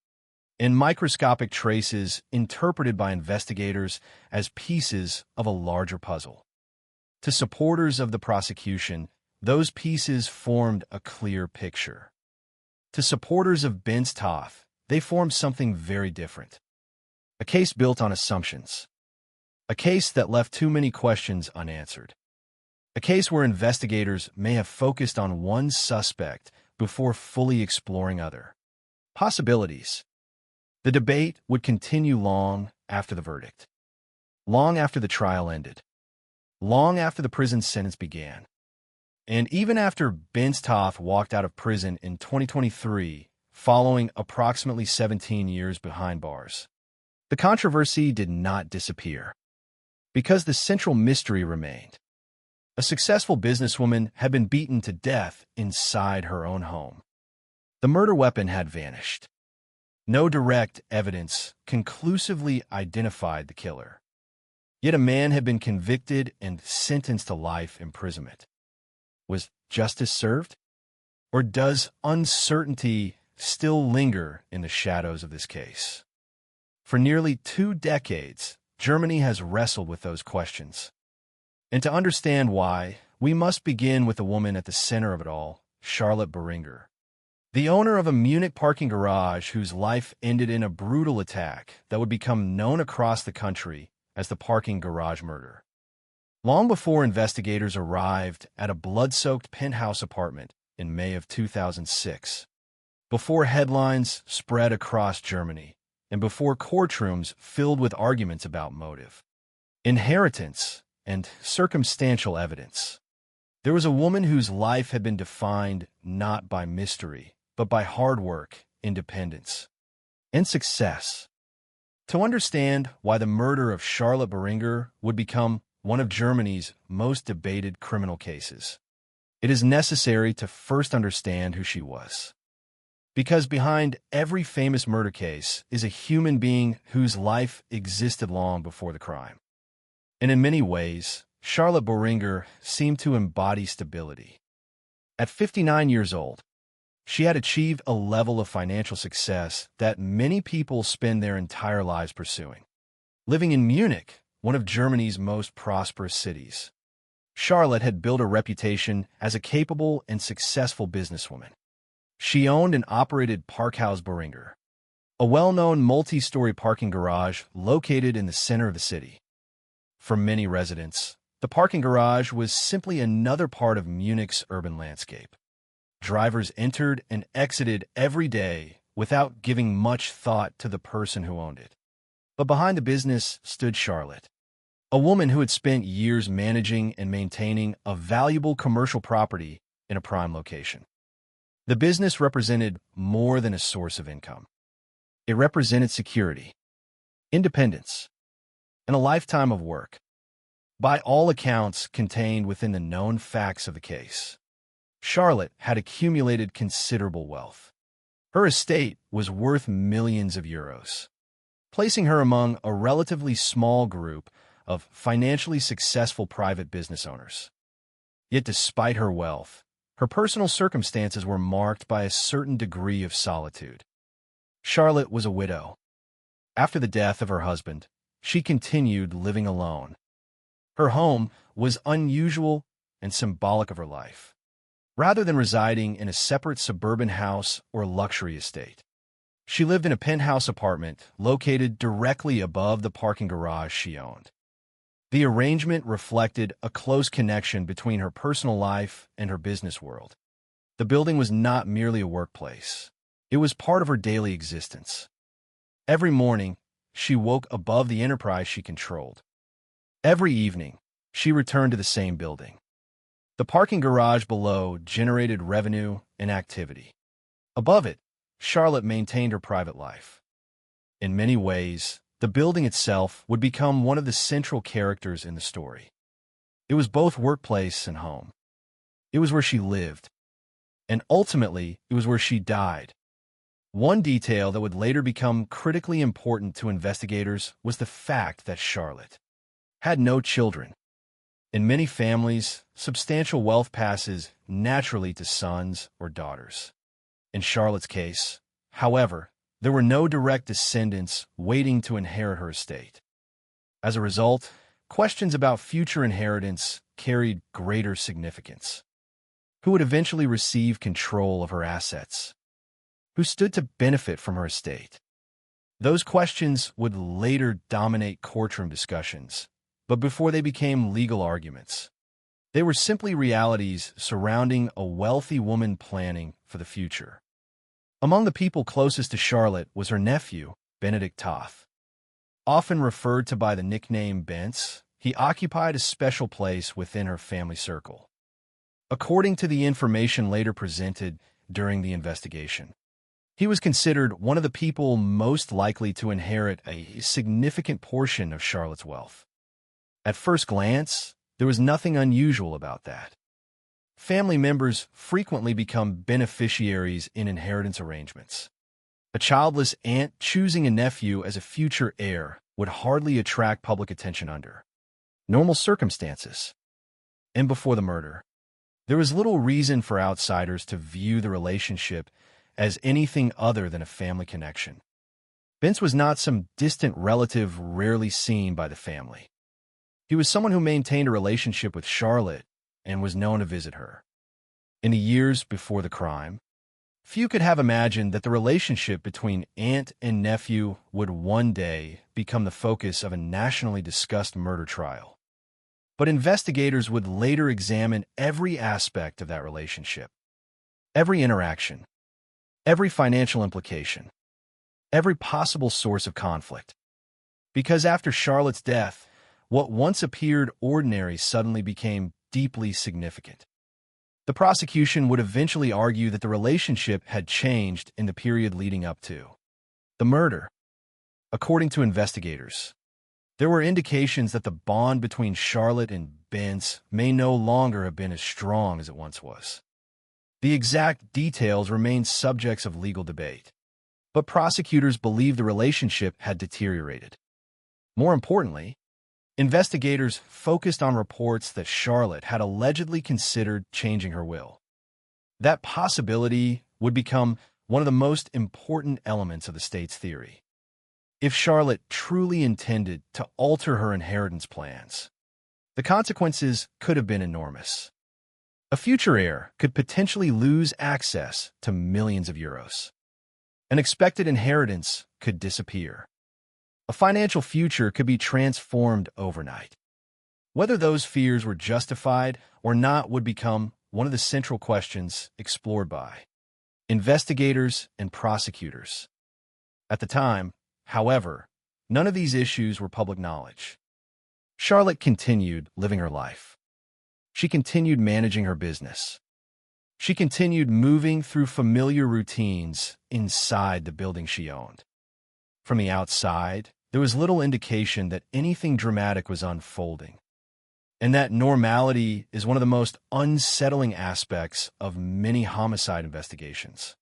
and microscopic traces interpreted by investigators as pieces of a larger puzzle. To supporters of the prosecution, those pieces formed a clear picture. To supporters of Ben's Toth, they formed something very different. A case built on assumptions. A case that left too many questions unanswered. A case where investigators may have focused on one suspect before fully exploring other possibilities. The debate would continue long after the verdict, long after the trial ended, long after the prison sentence began, and even after Ben's Toth walked out of prison in 2023, following approximately 17 years behind bars. The controversy did not disappear, because the central mystery remained. A successful businesswoman had been beaten to death inside her own home. The murder weapon had vanished. No direct evidence conclusively identified the killer. Yet a man had been convicted and sentenced to life imprisonment. Was justice served? Or does uncertainty still linger in the shadows of this case? For nearly 2 decades, Germany has wrestled with those questions. And to understand why, we must begin with the woman at the center of it all, Charlotte Beringer, the owner of a Munich parking garage whose life ended in a brutal attack that would become known across the country as the parking garage murder. Long before investigators arrived at a blood-soaked penthouse apartment in May of 2006, before headlines spread across Germany, and before courtrooms filled with arguments about motive, inheritance, and circumstantial evidence, there was a woman whose life had been defined not by mystery, but by hard work, independence, and success. To understand why the murder of Charlotte Beringer would become one of Germany's most debated criminal cases, it is necessary to first understand who she was. Because behind every famous murder case is a human being whose life existed long before the crime. And in many ways, Charlotte Beringer seemed to embody stability. At 59 years old, she had achieved a level of financial success that many people spend their entire lives pursuing. Living in Munich, one of Germany's most prosperous cities, Charlotte had built a reputation as a capable and successful businesswoman. She owned and operated Parkhaus Beringer, a well-known multi-story parking garage located in the center of the city. For many residents, the parking garage was simply another part of Munich's urban landscape. Drivers entered and exited every day without giving much thought to the person who owned it. But behind the business stood Charlotte, a woman who had spent years managing and maintaining a valuable commercial property in a prime location. The business represented more than a source of income. It represented security, independence, and a lifetime of work, by all accounts contained within the known facts of the case. Charlotte had accumulated considerable wealth. Her estate was worth millions of euros, placing her among a relatively small group of financially successful private business owners. Yet despite her wealth, her personal circumstances were marked by a certain degree of solitude. Charlotte was a widow. After the death of her husband, she continued living alone. Her home was unusual and symbolic of her life. Rather than residing in a separate suburban house or luxury estate, she lived in a penthouse apartment located directly above the parking garage she owned. The arrangement reflected a close connection between her personal life and her business world. The building was not merely a workplace. It was part of her daily existence. Every morning, she woke above the enterprise she controlled. Every evening, she returned to the same building. The parking garage below generated revenue and activity. Above it, Charlotte maintained her private life. In many ways, the building itself would become one of the central characters in the story. It was both workplace and home. It was where she lived, and ultimately, it was where she died. One detail that would later become critically important to investigators was the fact that Charlotte had no children. In many families, substantial wealth passes naturally to sons or daughters. In Charlotte's case, however, there were no direct descendants waiting to inherit her estate. As a result, questions about future inheritance carried greater significance. Who would eventually receive control of her assets? Who stood to benefit from her estate? Those questions would later dominate courtroom discussions, but before they became legal arguments, they were simply realities surrounding a wealthy woman planning for the future. Among the people closest to Charlotte was her nephew, Benedict Toth. Often referred to by the nickname Bence, he occupied a special place within her family circle. According to the information later presented during the investigation, he was considered one of the people most likely to inherit a significant portion of Charlotte's wealth. At first glance, there was nothing unusual about that. Family members frequently become beneficiaries in inheritance arrangements. A childless aunt choosing a nephew as a future heir would hardly attract public attention under normal circumstances. And before the murder, there was little reason for outsiders to view the relationship as anything other than a family connection. Bence was not some distant relative rarely seen by the family. He was someone who maintained a relationship with Charlotte and was known to visit her. In the years before the crime, few could have imagined that the relationship between aunt and nephew would one day become the focus of a nationally discussed murder trial. But investigators would later examine every aspect of that relationship, every interaction, every financial implication, every possible source of conflict. Because after Charlotte's death, what once appeared ordinary suddenly became deeply significant. The prosecution would eventually argue that the relationship had changed in the period leading up to the murder. According to investigators, there were indications that the bond between Charlotte and Bence may no longer have been as strong as it once was. The exact details remain subjects of legal debate, but prosecutors believe the relationship had deteriorated. More importantly, investigators focused on reports that Charlotte had allegedly considered changing her will. That possibility would become one of the most important elements of the state's theory. If Charlotte truly intended to alter her inheritance plans, the consequences could have been enormous. A future heir could potentially lose access to millions of euros. An expected inheritance could disappear. A financial future could be transformed overnight. Whether those fears were justified or not would become one of the central questions explored by investigators and prosecutors. At the time, however, none of these issues were public knowledge. Charlotte continued living her life. She continued managing her business. She continued moving through familiar routines inside the building she owned. From the outside, there was little indication that anything dramatic was unfolding. And that normality is one of the most unsettling aspects of many homicide investigations.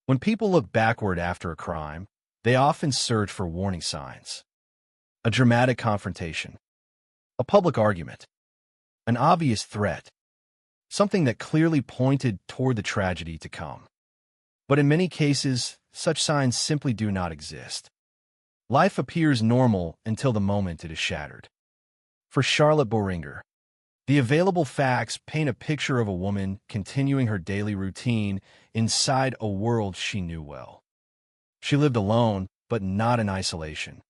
When people look backward after a crime, they often search for warning signs. A dramatic confrontation, a public argument, an obvious threat, something that clearly pointed toward the tragedy to come. But in many cases, such signs simply do not exist. Life appears normal until the moment it is shattered. For Charlotte Boehringer, the available facts paint a picture of a woman continuing her daily routine inside a world she knew well. She lived alone, but not in isolation.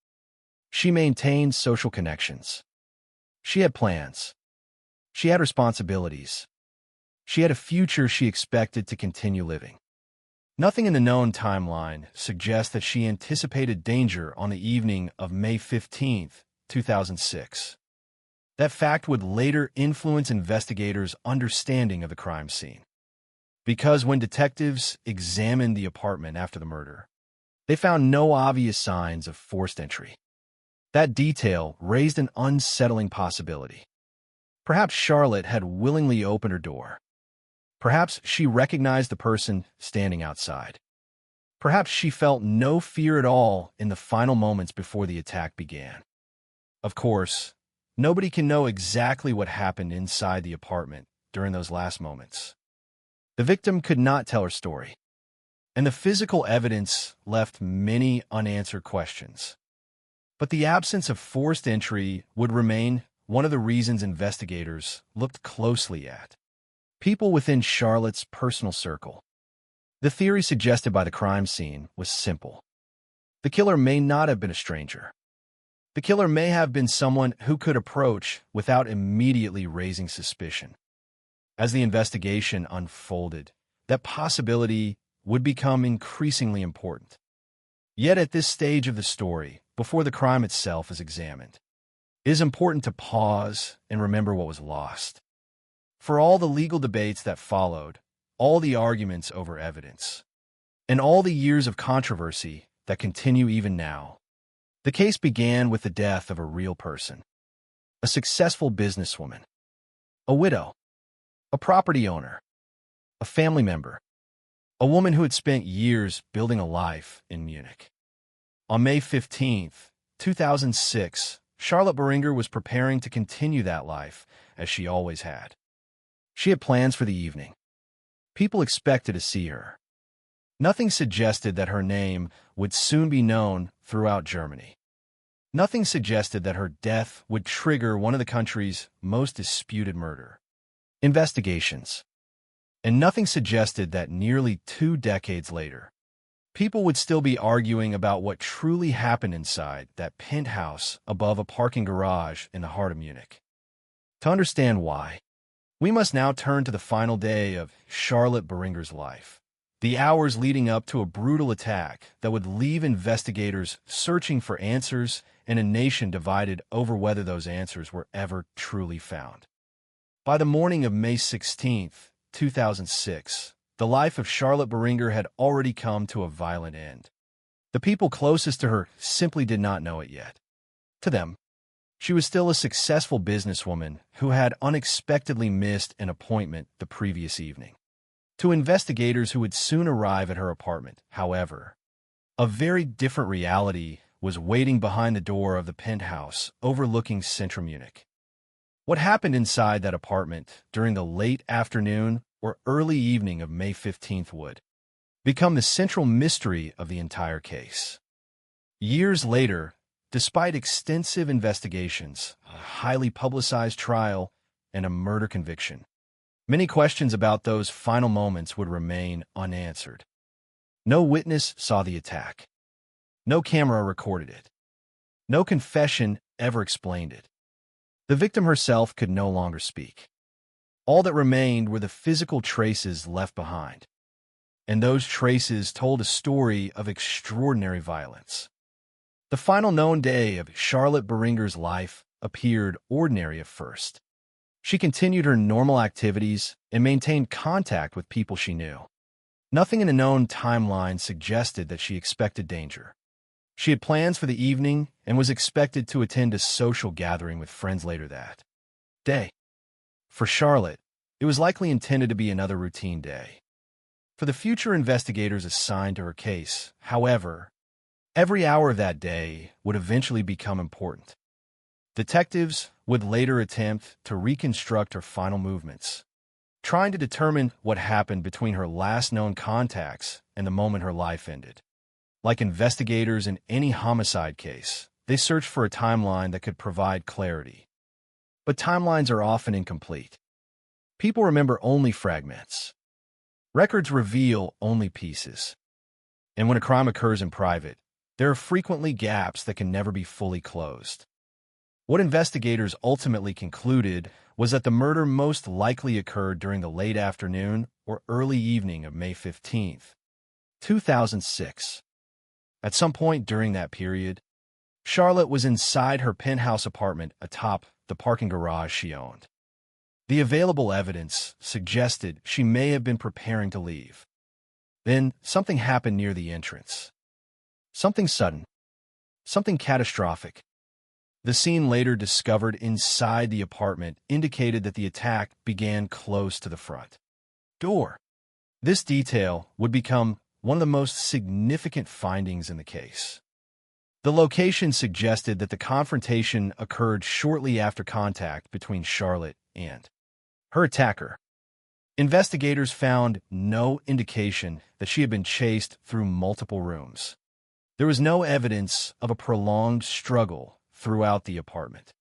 She maintained social connections. She had plans. She had responsibilities. She had a future she expected to continue living. Nothing in the known timeline suggests that she anticipated danger on the evening of May 15, 2006. That fact would later influence investigators' understanding of the crime scene. Because when detectives examined the apartment after the murder, they found no obvious signs of forced entry. That detail raised an unsettling possibility. Perhaps Charlotte had willingly opened her door. Perhaps she recognized the person standing outside. Perhaps she felt no fear at all in the final moments before the attack began. Of course, nobody can know exactly what happened inside the apartment during those last moments. The victim could not tell her story. and the physical evidence left many unanswered questions. But the absence of forced entry would remain one of the reasons investigators looked closely at people within Charlotte's personal circle. The theory suggested by the crime scene was simple. The killer may not have been a stranger. The killer may have been someone who could approach without immediately raising suspicion. As the investigation unfolded, that possibility would become increasingly important. Yet at this stage of the story, before the crime itself is examined, it is important to pause and remember what was lost. For all the legal debates that followed, all the arguments over evidence, and all the years of controversy that continue even now, the case began with the death of a real person, a successful businesswoman, a widow, a property owner, a family member, a woman who had spent years building a life in Munich. On May 15, 2006, Charlotte Beringer was preparing to continue that life as she always had. She had plans for the evening. People expected to see her. Nothing suggested that her name would soon be known throughout Germany. Nothing suggested that her death would trigger one of the country's most disputed murder investigations. And nothing suggested that nearly 2 decades later, people would still be arguing about what truly happened inside that penthouse above a parking garage in the heart of Munich. To understand why, we must now turn to the final day of Charlotte Beringer's life, the hours leading up to a brutal attack that would leave investigators searching for answers and a nation divided over whether those answers were ever truly found. By the morning of May 16, 2006, the life of Charlotte Beringer had already come to a violent end. The people closest to her simply did not know it yet. To them, she was still a successful businesswoman who had unexpectedly missed an appointment the previous evening. To investigators who would soon arrive at her apartment, however, a very different reality was waiting behind the door of the penthouse overlooking central Munich. What happened inside that apartment during the late afternoon or early evening of May 15th would become the central mystery of the entire case. Years later, despite extensive investigations, a highly publicized trial, and a murder conviction, many questions about those final moments would remain unanswered. No witness saw the attack. No camera recorded it. No confession ever explained it. The victim herself could no longer speak. All that remained were the physical traces left behind. And those traces told a story of extraordinary violence. The final known day of Charlotte Beringer's life appeared ordinary at first. She continued her normal activities and maintained contact with people she knew. Nothing in the known timeline suggested that she expected danger. She had plans for the evening and was expected to attend a social gathering with friends later that day. For Charlotte, it was likely intended to be another routine day. For the future investigators assigned to her case, however, every hour of that day would eventually become important. Detectives would later attempt to reconstruct her final movements, trying to determine what happened between her last known contacts and the moment her life ended. Like investigators in any homicide case, they searched for a timeline that could provide clarity. But timelines are often incomplete. People remember only fragments. Records reveal only pieces. And when a crime occurs in private, there are frequently gaps that can never be fully closed. What investigators ultimately concluded was that the murder most likely occurred during the late afternoon or early evening of May 15, 2006. At some point during that period, Charlotte was inside her penthouse apartment atop the parking garage she owned. The available evidence suggested she may have been preparing to leave. Then something happened near the entrance. Something sudden. Something catastrophic. The scene later discovered inside the apartment indicated that the attack began close to the front door. This detail would become one of the most significant findings in the case. The location suggested that the confrontation occurred shortly after contact between Charlotte and her attacker. Investigators found no indication that she had been chased through multiple rooms. There was no evidence of a prolonged struggle throughout the apartment.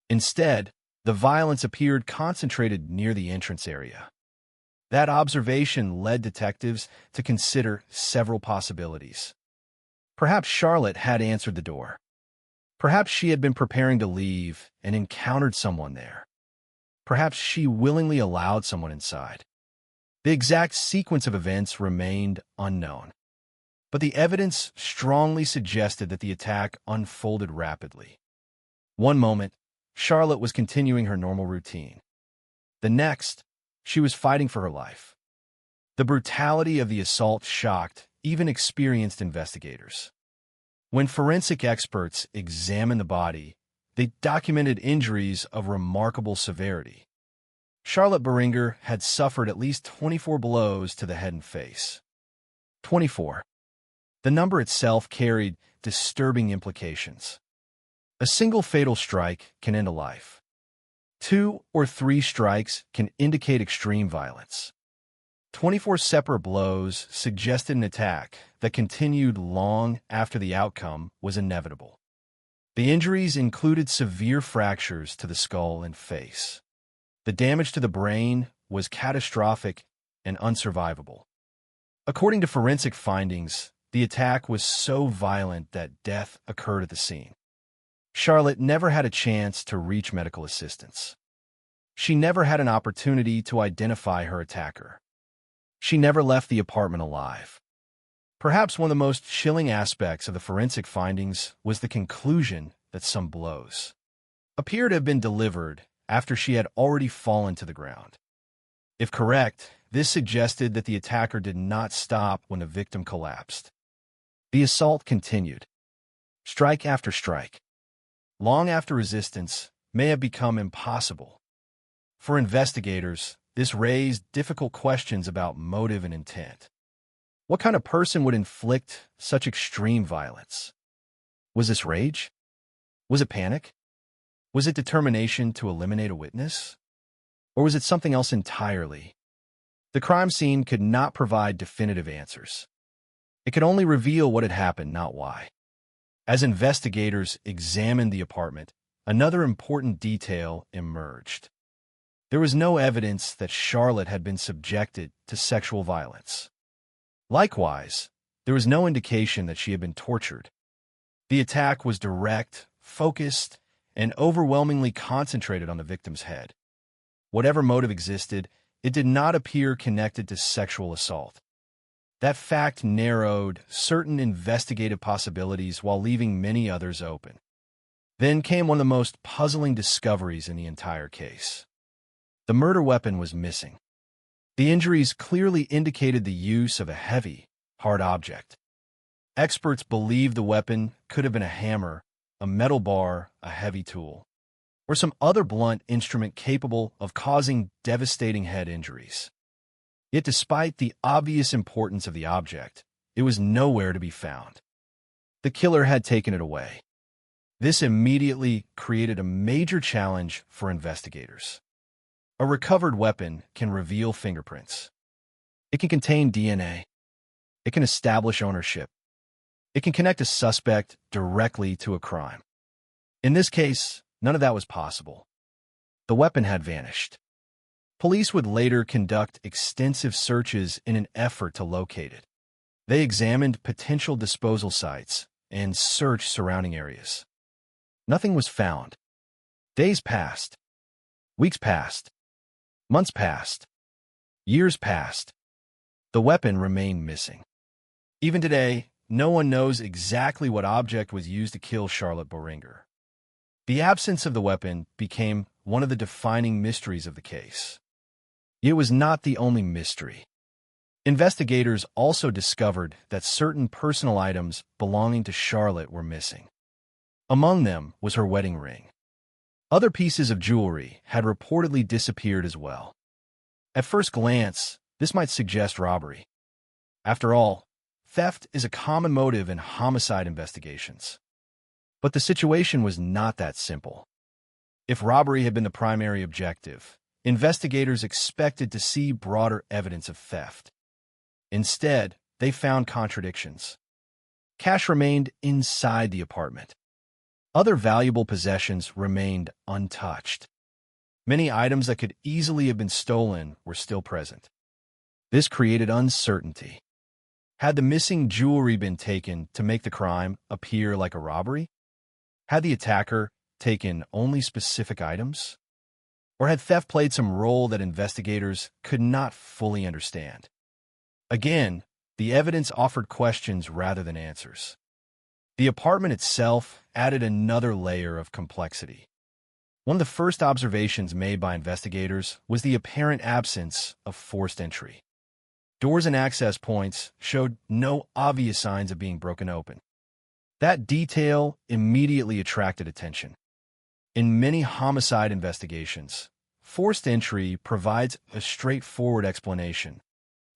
Instead, the violence appeared concentrated near the entrance area. That observation led detectives to consider several possibilities. Perhaps Charlotte had answered the door. Perhaps she had been preparing to leave and encountered someone there. Perhaps she willingly allowed someone inside. The exact sequence of events remained unknown, but the evidence strongly suggested that the attack unfolded rapidly. One moment, Charlotte was continuing her normal routine. The next, she was fighting for her life. The brutality of the assault shocked even experienced investigators. When forensic experts examined the body, they documented injuries of remarkable severity. Charlotte Beringer had suffered at least 24 blows to the head and face. 24. The number itself carried disturbing implications. A single fatal strike can end a life. 2 or 3 strikes can indicate extreme violence. 24 separate blows suggested an attack that continued long after the outcome was inevitable. The injuries included severe fractures to the skull and face. The damage to the brain was catastrophic and unsurvivable. According to forensic findings, the attack was so violent that death occurred at the scene. Charlotte never had a chance to reach medical assistance. She never had an opportunity to identify her attacker. She never left the apartment alive. Perhaps one of the most chilling aspects of the forensic findings was the conclusion that some blows appear to have been delivered after she had already fallen to the ground. If correct, this suggested that the attacker did not stop when the victim collapsed. The assault continued, strike after strike, long after resistance may have become impossible. For investigators, this raised difficult questions about motive and intent. What kind of person would inflict such extreme violence? Was this rage? Was it panic? Was it determination to eliminate a witness? Or was it something else entirely? The crime scene could not provide definitive answers. It could only reveal what had happened, not why. As investigators examined the apartment, another important detail emerged. There was no evidence that Charlotte had been subjected to sexual violence. Likewise, there was no indication that she had been tortured. The attack was direct, focused, and overwhelmingly concentrated on the victim's head. Whatever motive existed, it did not appear connected to sexual assault. That fact narrowed certain investigative possibilities while leaving many others open. Then came one of the most puzzling discoveries in the entire case. The murder weapon was missing. The injuries clearly indicated the use of a heavy, hard object. Experts believe the weapon could have been a hammer, a metal bar, a heavy tool, or some other blunt instrument capable of causing devastating head injuries. Yet despite the obvious importance of the object, it was nowhere to be found. The killer had taken it away. This immediately created a major challenge for investigators. A recovered weapon can reveal fingerprints. It can contain DNA. It can establish ownership. It can connect a suspect directly to a crime. In this case, none of that was possible. The weapon had vanished. Police would later conduct extensive searches in an effort to locate it. They examined potential disposal sites and searched surrounding areas. Nothing was found. Days passed. Weeks passed. Months passed. Years passed. The weapon remained missing. Even today, no one knows exactly what object was used to kill Charlotte Beringer. The absence of the weapon became one of the defining mysteries of the case. It was not the only mystery. Investigators also discovered that certain personal items belonging to Charlotte were missing. Among them was her wedding ring. Other pieces of jewelry had reportedly disappeared as well. At first glance, this might suggest robbery. After all, theft is a common motive in homicide investigations. But the situation was not that simple. If robbery had been the primary objective, investigators expected to see broader evidence of theft. Instead, they found contradictions. Cash remained inside the apartment. Other valuable possessions remained untouched. Many items that could easily have been stolen were still present. This created uncertainty. Had the missing jewelry been taken to make the crime appear like a robbery? Had the attacker taken only specific items? Or had theft played some role that investigators could not fully understand? Again, the evidence offered questions rather than answers. The apartment itself added another layer of complexity. One of the first observations made by investigators was the apparent absence of forced entry. Doors and access points showed no obvious signs of being broken open. That detail immediately attracted attention. In many homicide investigations, forced entry provides a straightforward explanation.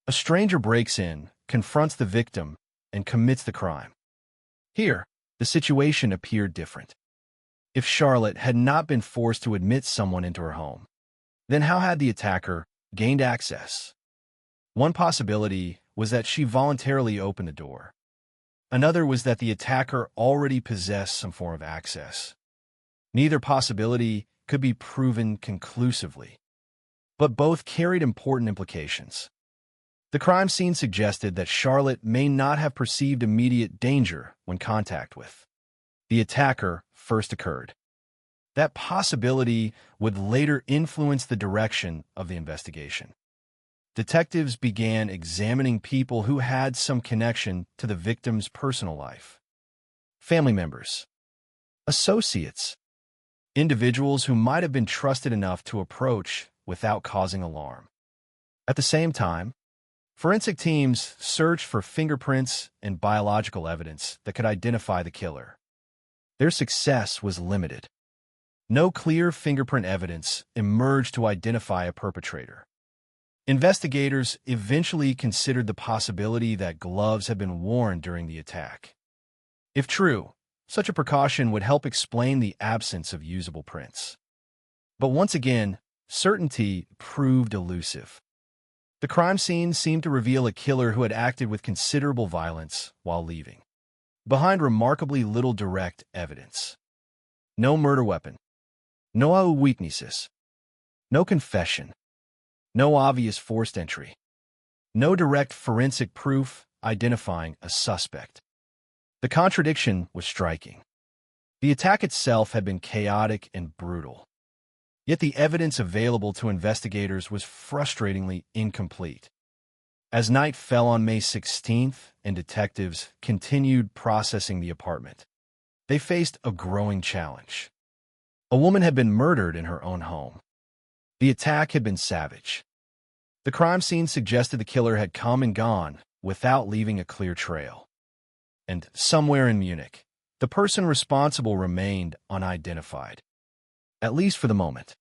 A stranger breaks in, confronts the victim, and commits the crime. Here, the situation appeared different. If Charlotte had not been forced to admit someone into her home, then how had the attacker gained access? One possibility was that she voluntarily opened the door. Another was that the attacker already possessed some form of access. Neither possibility could be proven conclusively, but both carried important implications. The crime scene suggested that Charlotte may not have perceived immediate danger when contact with the attacker first occurred. That possibility would later influence the direction of the investigation. Detectives began examining people who had some connection to the victim's personal life. Family members, associates, individuals who might have been trusted enough to approach without causing alarm. At the same time, forensic teams searched for fingerprints and biological evidence that could identify the killer. Their success was limited. No clear fingerprint evidence emerged to identify a perpetrator. Investigators eventually considered the possibility that gloves had been worn during the attack. If true, such a precaution would help explain the absence of usable prints. But once again, certainty proved elusive. The crime scene seemed to reveal a killer who had acted with considerable violence while leaving behind remarkably little direct evidence. No murder weapon, no eyewitnesses, no confession, no obvious forced entry, no direct forensic proof identifying a suspect. The contradiction was striking. The attack itself had been chaotic and brutal, yet the evidence available to investigators was frustratingly incomplete. As night fell on May 16th and detectives continued processing the apartment, they faced a growing challenge. A woman had been murdered in her own home. The attack had been savage. The crime scene suggested the killer had come and gone without leaving a clear trail. And somewhere in Munich, the person responsible remained unidentified, at least for the moment.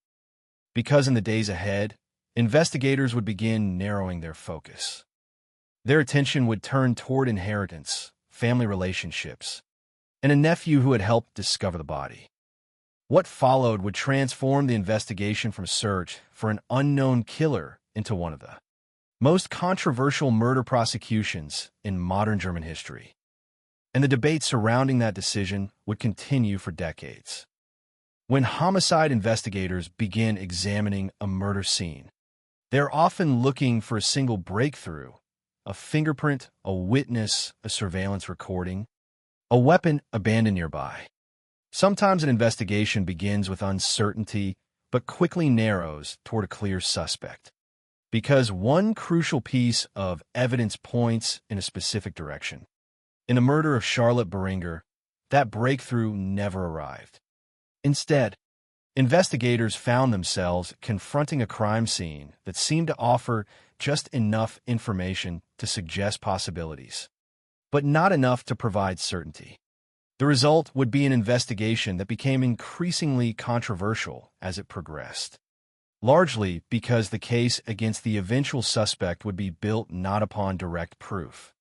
Because in the days ahead, investigators would begin narrowing their focus. Their attention would turn toward inheritance, family relationships, and a nephew who had helped discover the body. What followed would transform the investigation from search for an unknown killer into one of the most controversial murder prosecutions in modern German history. And the debate surrounding that decision would continue for decades. When homicide investigators begin examining a murder scene, they're often looking for a single breakthrough, a fingerprint, a witness, a surveillance recording, a weapon abandoned nearby. Sometimes an investigation begins with uncertainty, but quickly narrows toward a clear suspect, because one crucial piece of evidence points in a specific direction. In the murder of Charlotte Beringer, that breakthrough never arrived. Instead, investigators found themselves confronting a crime scene that seemed to offer just enough information to suggest possibilities, but not enough to provide certainty. The result would be an investigation that became increasingly controversial as it progressed, largely because the case against the eventual suspect would be built not upon direct proof,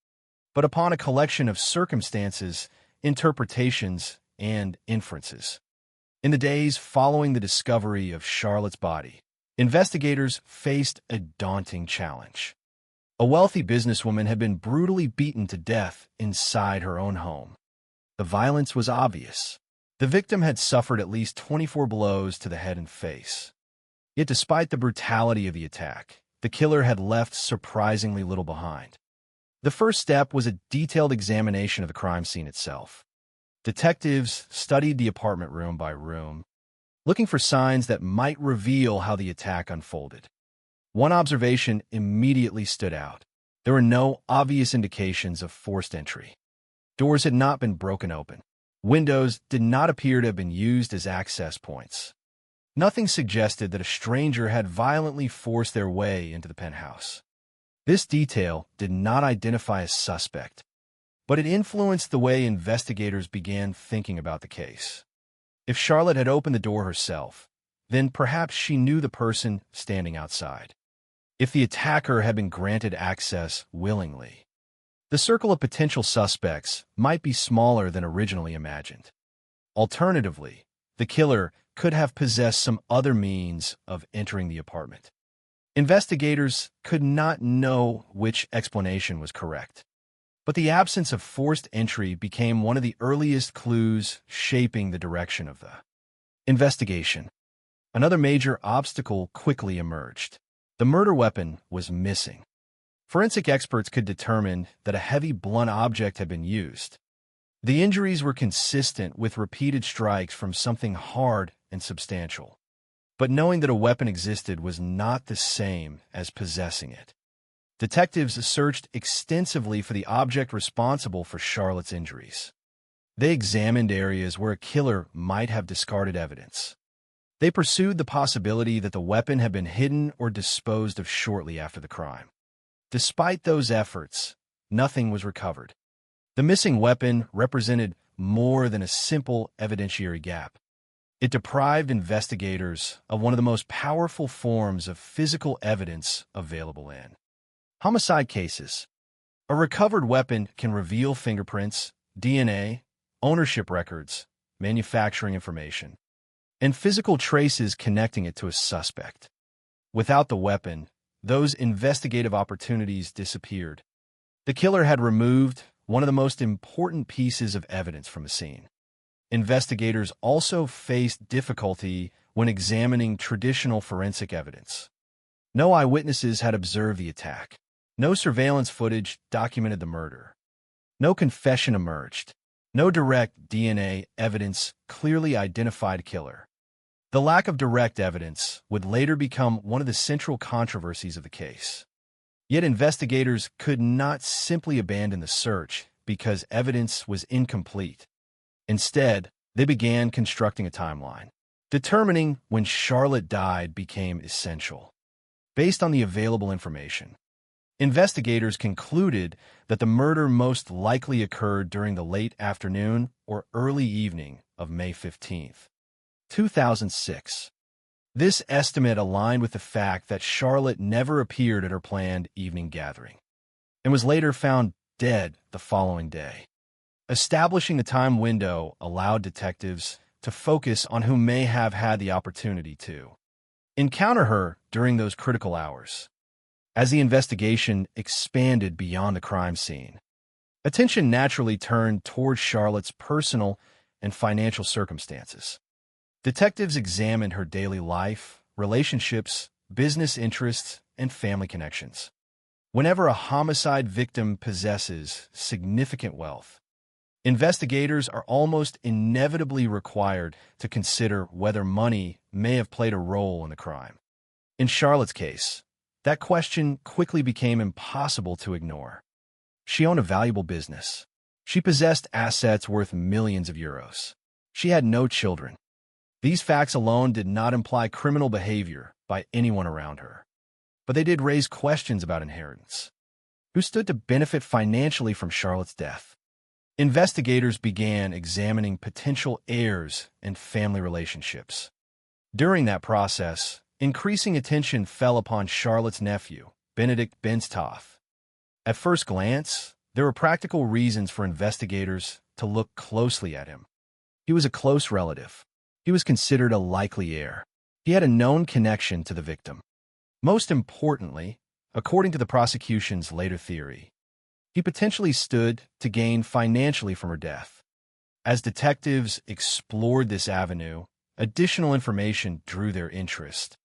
but upon a collection of circumstances, interpretations, and inferences. In the days following the discovery of Charlotte's body, Investigators faced a daunting challenge. A wealthy businesswoman had been brutally beaten to death inside her own home. The violence was obvious. The victim had suffered at least 24 blows to the head and face. Yet despite the brutality of the attack, the killer had left surprisingly little behind. The first step was a detailed examination of the crime scene itself. Detectives studied the apartment room by room, looking for signs that might reveal how the attack unfolded. One observation immediately stood out. There were no obvious indications of forced entry. Doors had not been broken open. Windows did not appear to have been used as access points. Nothing suggested that a stranger had violently forced their way into the penthouse. This detail did not identify a suspect, but it influenced the way investigators began thinking about the case. If Charlotte had opened the door herself, then perhaps she knew the person standing outside. If the attacker had been granted access willingly, the circle of potential suspects might be smaller than originally imagined. Alternatively, the killer could have possessed some other means of entering the apartment. Investigators could not know which explanation was correct, but the absence of forced entry became one of the earliest clues shaping the direction of the investigation. Another major obstacle quickly emerged. The murder weapon was missing. Forensic experts could determine that a heavy blunt object had been used. The injuries were consistent with repeated strikes from something hard and substantial. But knowing that a weapon existed was not the same as possessing it. Detectives searched extensively for the object responsible for Charlotte's injuries. They examined areas where a killer might have discarded evidence. They pursued the possibility that the weapon had been hidden or disposed of shortly after the crime. Despite those efforts, nothing was recovered. The missing weapon represented more than a simple evidentiary gap. It deprived investigators of one of the most powerful forms of physical evidence available in homicide cases. A recovered weapon can reveal fingerprints, DNA, ownership records, manufacturing information, and physical traces connecting it to a suspect. Without the weapon, those investigative opportunities disappeared. The killer had removed one of the most important pieces of evidence from the scene. Investigators also faced difficulty when examining traditional forensic evidence. No eyewitnesses had observed the attack. No surveillance footage documented the murder. No confession emerged. No direct DNA evidence clearly identified a killer. The lack of direct evidence would later become one of the central controversies of the case. Yet investigators could not simply abandon the search because evidence was incomplete. Instead, they began constructing a timeline. Determining when Charlotte died became essential. Based on the available information, investigators concluded that the murder most likely occurred during the late afternoon or early evening of May 15, 2006. This estimate aligned with the fact that Charlotte never appeared at her planned evening gathering and was later found dead the following day. Establishing the time window allowed detectives to focus on who may have had the opportunity to encounter her during those critical hours. As the investigation expanded beyond the crime scene, attention naturally turned toward Charlotte's personal and financial circumstances. Detectives examined her daily life, relationships, business interests, and family connections. Whenever a homicide victim possesses significant wealth, investigators are almost inevitably required to consider whether money may have played a role in the crime. In Charlotte's case, that question quickly became impossible to ignore. She owned a valuable business. She possessed assets worth millions of euros. She had no children. These facts alone did not imply criminal behavior by anyone around her, but they did raise questions about inheritance. Who stood to benefit financially from Charlotte's death? Investigators began examining potential heirs and family relationships. During that process, increasing attention fell upon Charlotte's nephew, Benedict Benstoff. At first glance, there were practical reasons for investigators to look closely at him. He was a close relative. He was considered a likely heir. He had a known connection to the victim. Most importantly, according to the prosecution's later theory, he potentially stood to gain financially from her death. As detectives explored this avenue, additional information drew their interest.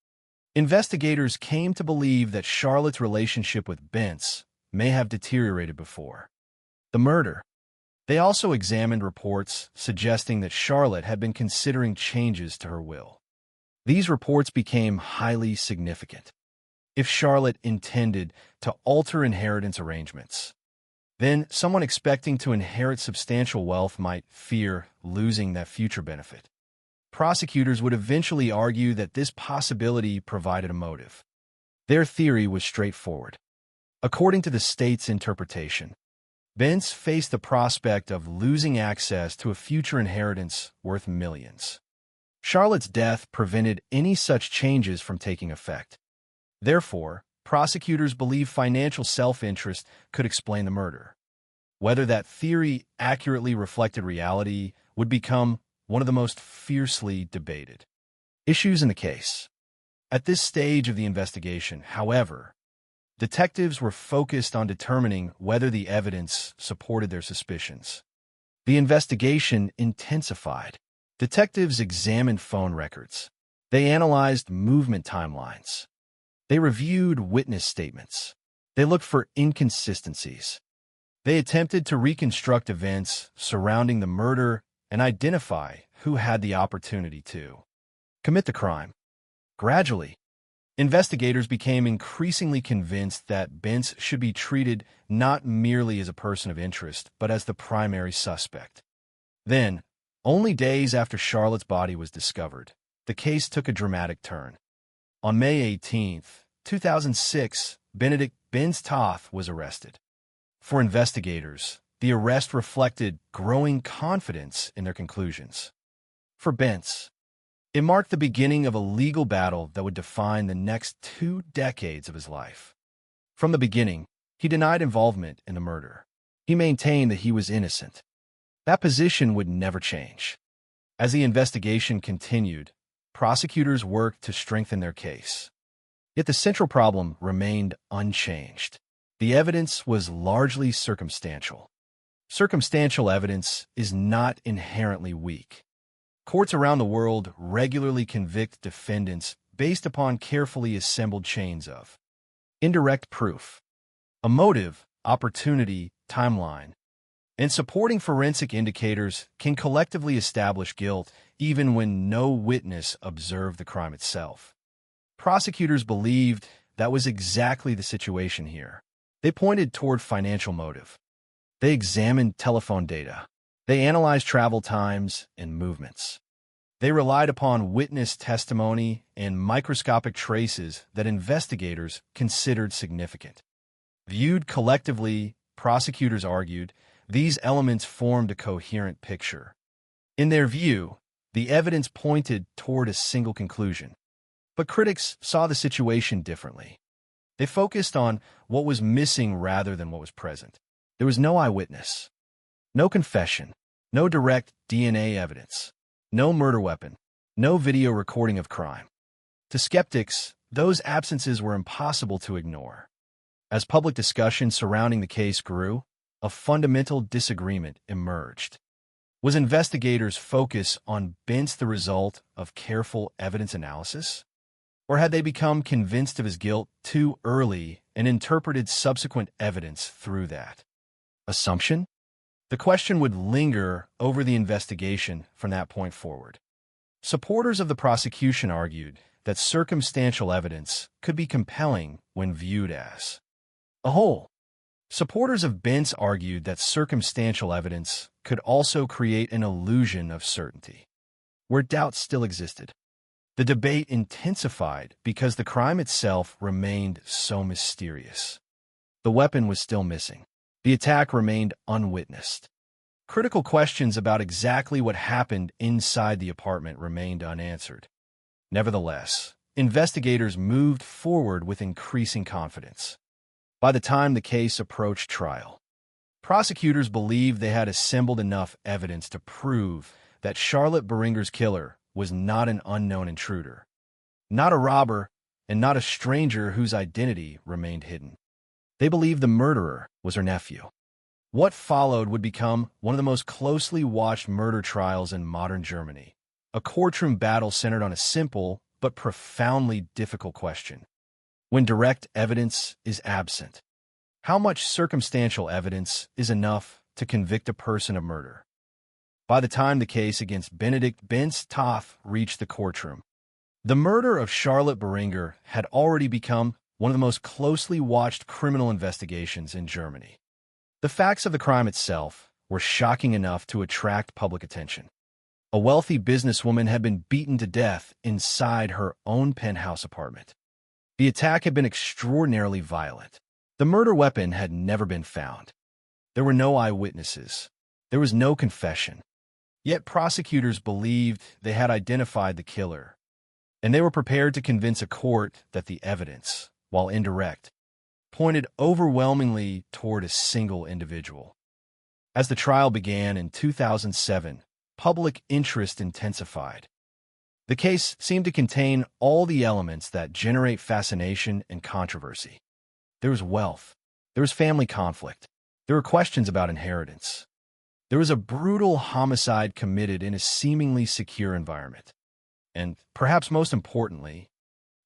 Investigators came to believe that Charlotte's relationship with Bence may have deteriorated before the murder. They also examined reports suggesting that Charlotte had been considering changes to her will. These reports became highly significant. If Charlotte intended to alter inheritance arrangements, then someone expecting to inherit substantial wealth might fear losing that future benefit. Prosecutors would eventually argue that this possibility provided a motive. Their theory was straightforward. According to the state's interpretation, Bence faced the prospect of losing access to a future inheritance worth millions. Charlotte's death prevented any such changes from taking effect. Therefore, prosecutors believe financial self-interest could explain the murder. Whether that theory accurately reflected reality would become one of the most fiercely debated issues in the case. At this stage of the investigation, however, detectives were focused on determining whether the evidence supported their suspicions. The investigation intensified. Detectives examined phone records. They analyzed movement timelines. They reviewed witness statements. They looked for inconsistencies. They attempted to reconstruct events surrounding the murder and identify who had the opportunity to commit the crime. Gradually, investigators became increasingly convinced that Bence should be treated not merely as a person of interest, but as the primary suspect. Then, only days after Charlotte's body was discovered, the case took a dramatic turn. On May 18, 2006, Benedict Bence Toth was arrested. For investigators, the arrest reflected growing confidence in their conclusions. For Bence, it marked the beginning of a legal battle that would define the next 2 decades of his life. From the beginning, he denied involvement in the murder. He maintained that he was innocent. That position would never change. As the investigation continued, prosecutors worked to strengthen their case. Yet the central problem remained unchanged. The evidence was largely circumstantial. Circumstantial evidence is not inherently weak. Courts around the world regularly convict defendants based upon carefully assembled chains of indirect proof, a motive, opportunity, timeline, and supporting forensic indicators can collectively establish guilt even when no witness observed the crime itself. Prosecutors believed that was exactly the situation here. They pointed toward financial motive. They examined telephone data. They analyzed travel times and movements. They relied upon witness testimony and microscopic traces that investigators considered significant. Viewed collectively, prosecutors argued, these elements formed a coherent picture. In their view, the evidence pointed toward a single conclusion. But critics saw the situation differently. They focused on what was missing rather than what was present. There was no eyewitness, no confession, no direct DNA evidence, no murder weapon, no video recording of crime. To skeptics, those absences were impossible to ignore. As public discussion surrounding the case grew, a fundamental disagreement emerged. Was investigators' focus on Bence the result of careful evidence analysis? Or had they become convinced of his guilt too early and interpreted subsequent evidence through that assumption? The question would linger over the investigation from that point forward. Supporters of the prosecution argued that circumstantial evidence could be compelling when viewed as a whole. Supporters of Bence argued that circumstantial evidence could also create an illusion of certainty, where doubt still existed. The debate intensified because the crime itself remained so mysterious. The weapon was still missing. The attack remained unwitnessed. Critical questions about exactly what happened inside the apartment remained unanswered. Nevertheless, investigators moved forward with increasing confidence. By the time the case approached trial, prosecutors believed they had assembled enough evidence to prove that Charlotte Beringer's killer was not an unknown intruder. not a robber, and not a stranger whose identity remained hidden. They believed the murderer was her nephew. What followed would become one of the most closely watched murder trials in modern Germany, a courtroom battle centered on a simple but profoundly difficult question. When direct evidence is absent, how much circumstantial evidence is enough to convict a person of murder? By the time the case against Benedikt Benz-Toff reached the courtroom, the murder of Charlotte Beringer had already become one of the most closely watched criminal investigations in Germany. The facts of the crime itself were shocking enough to attract public attention. A wealthy businesswoman had been beaten to death inside her own penthouse apartment. The attack had been extraordinarily violent. The murder weapon had never been found. There were no eyewitnesses. There was no confession. Yet prosecutors believed they had identified the killer, and they were prepared to convince a court that the evidence, while indirect, pointed overwhelmingly toward a single individual. As the trial began in 2007, public interest intensified. The case seemed to contain all the elements that generate fascination and controversy. There was wealth. There was family conflict. There were questions about inheritance. There was a brutal homicide committed in a seemingly secure environment. And perhaps most importantly,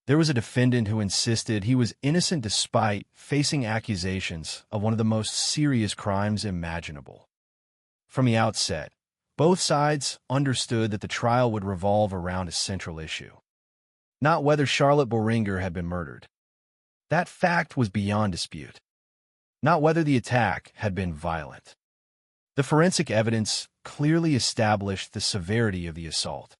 there was a defendant who insisted he was innocent despite facing accusations of one of the most serious crimes imaginable. From the outset, both sides understood that the trial would revolve around a central issue, not whether Charlotte Beringer had been murdered. That fact was beyond dispute, not whether the attack had been violent. The forensic evidence clearly established the severity of the assault.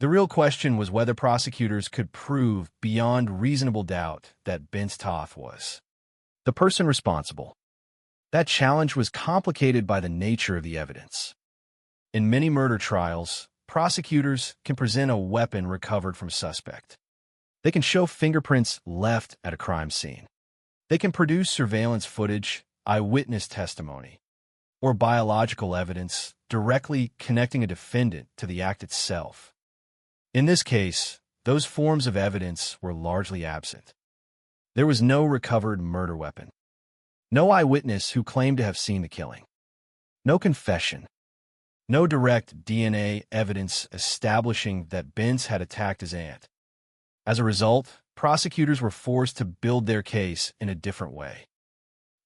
The real question was whether prosecutors could prove beyond reasonable doubt that Benz-Toff was the person responsible. That challenge was complicated by the nature of the evidence. In many murder trials, prosecutors can present a weapon recovered from suspect. They can show fingerprints left at a crime scene. They can produce surveillance footage, eyewitness testimony, or biological evidence directly connecting a defendant to the act itself. In this case, those forms of evidence were largely absent. There was no recovered murder weapon, no eyewitness who claimed to have seen the killing, no confession, no direct DNA evidence establishing that Benz had attacked his aunt. As a result, prosecutors were forced to build their case in a different way.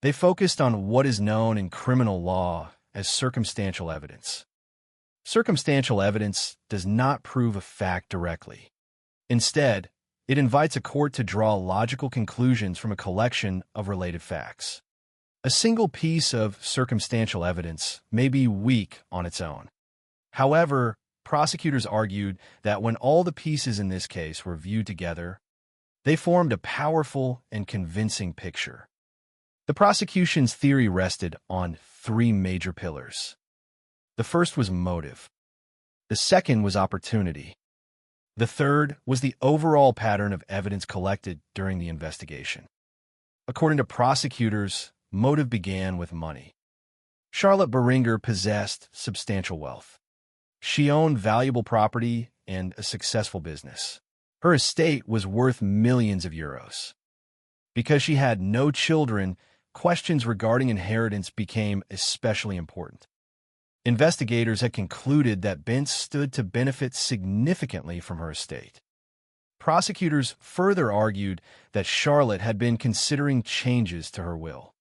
They focused on what is known in criminal law as circumstantial evidence. Circumstantial evidence does not prove a fact directly. Instead, it invites a court to draw logical conclusions from a collection of related facts. A single piece of circumstantial evidence may be weak on its own. However, prosecutors argued that when all the pieces in this case were viewed together, they formed a powerful and convincing picture. The prosecution's theory rested on three major pillars. The first was motive. The second was opportunity. The third was the overall pattern of evidence collected during the investigation. According to prosecutors, motive began with money. Charlotte Beringer possessed substantial wealth. She owned valuable property and a successful business. Her estate was worth millions of euros. Because she had no children, questions regarding inheritance became especially important. Investigators had concluded that Benz stood to benefit significantly from her estate. Prosecutors further argued that Charlotte had been considering changes to her will.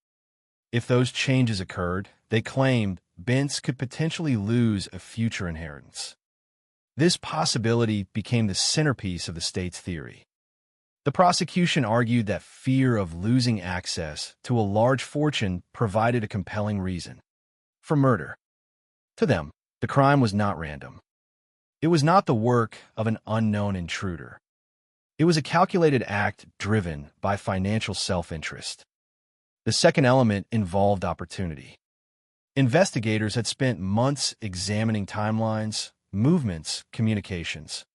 If those changes occurred, they claimed Benz could potentially lose a future inheritance. This possibility became the centerpiece of the state's theory. The prosecution argued that fear of losing access to a large fortune provided a compelling reason for murder. To them, the crime was not random. It was not the work of an unknown intruder. It was a calculated act driven by financial self-interest. The second element involved opportunity. Investigators had spent months examining timelines, movements, communications,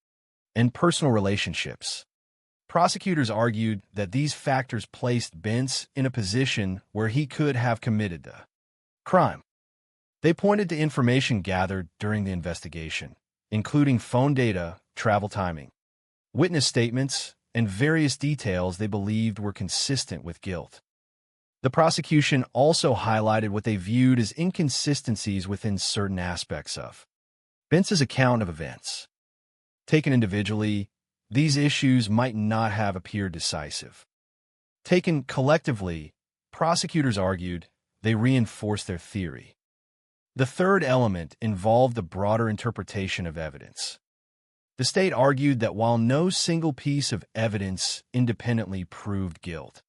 and personal relationships. Prosecutors argued that these factors placed Benz in a position where he could have committed the crime. They pointed to information gathered during the investigation, including phone data, travel timing, witness statements, and various details they believed were consistent with guilt. The prosecution also highlighted what they viewed as inconsistencies within certain aspects of Bentz's account of events. Taken individually, these issues might not have appeared decisive. Taken collectively, prosecutors argued they reinforced their theory. The third element involved a broader interpretation of evidence. The state argued that while no single piece of evidence independently proved guilt,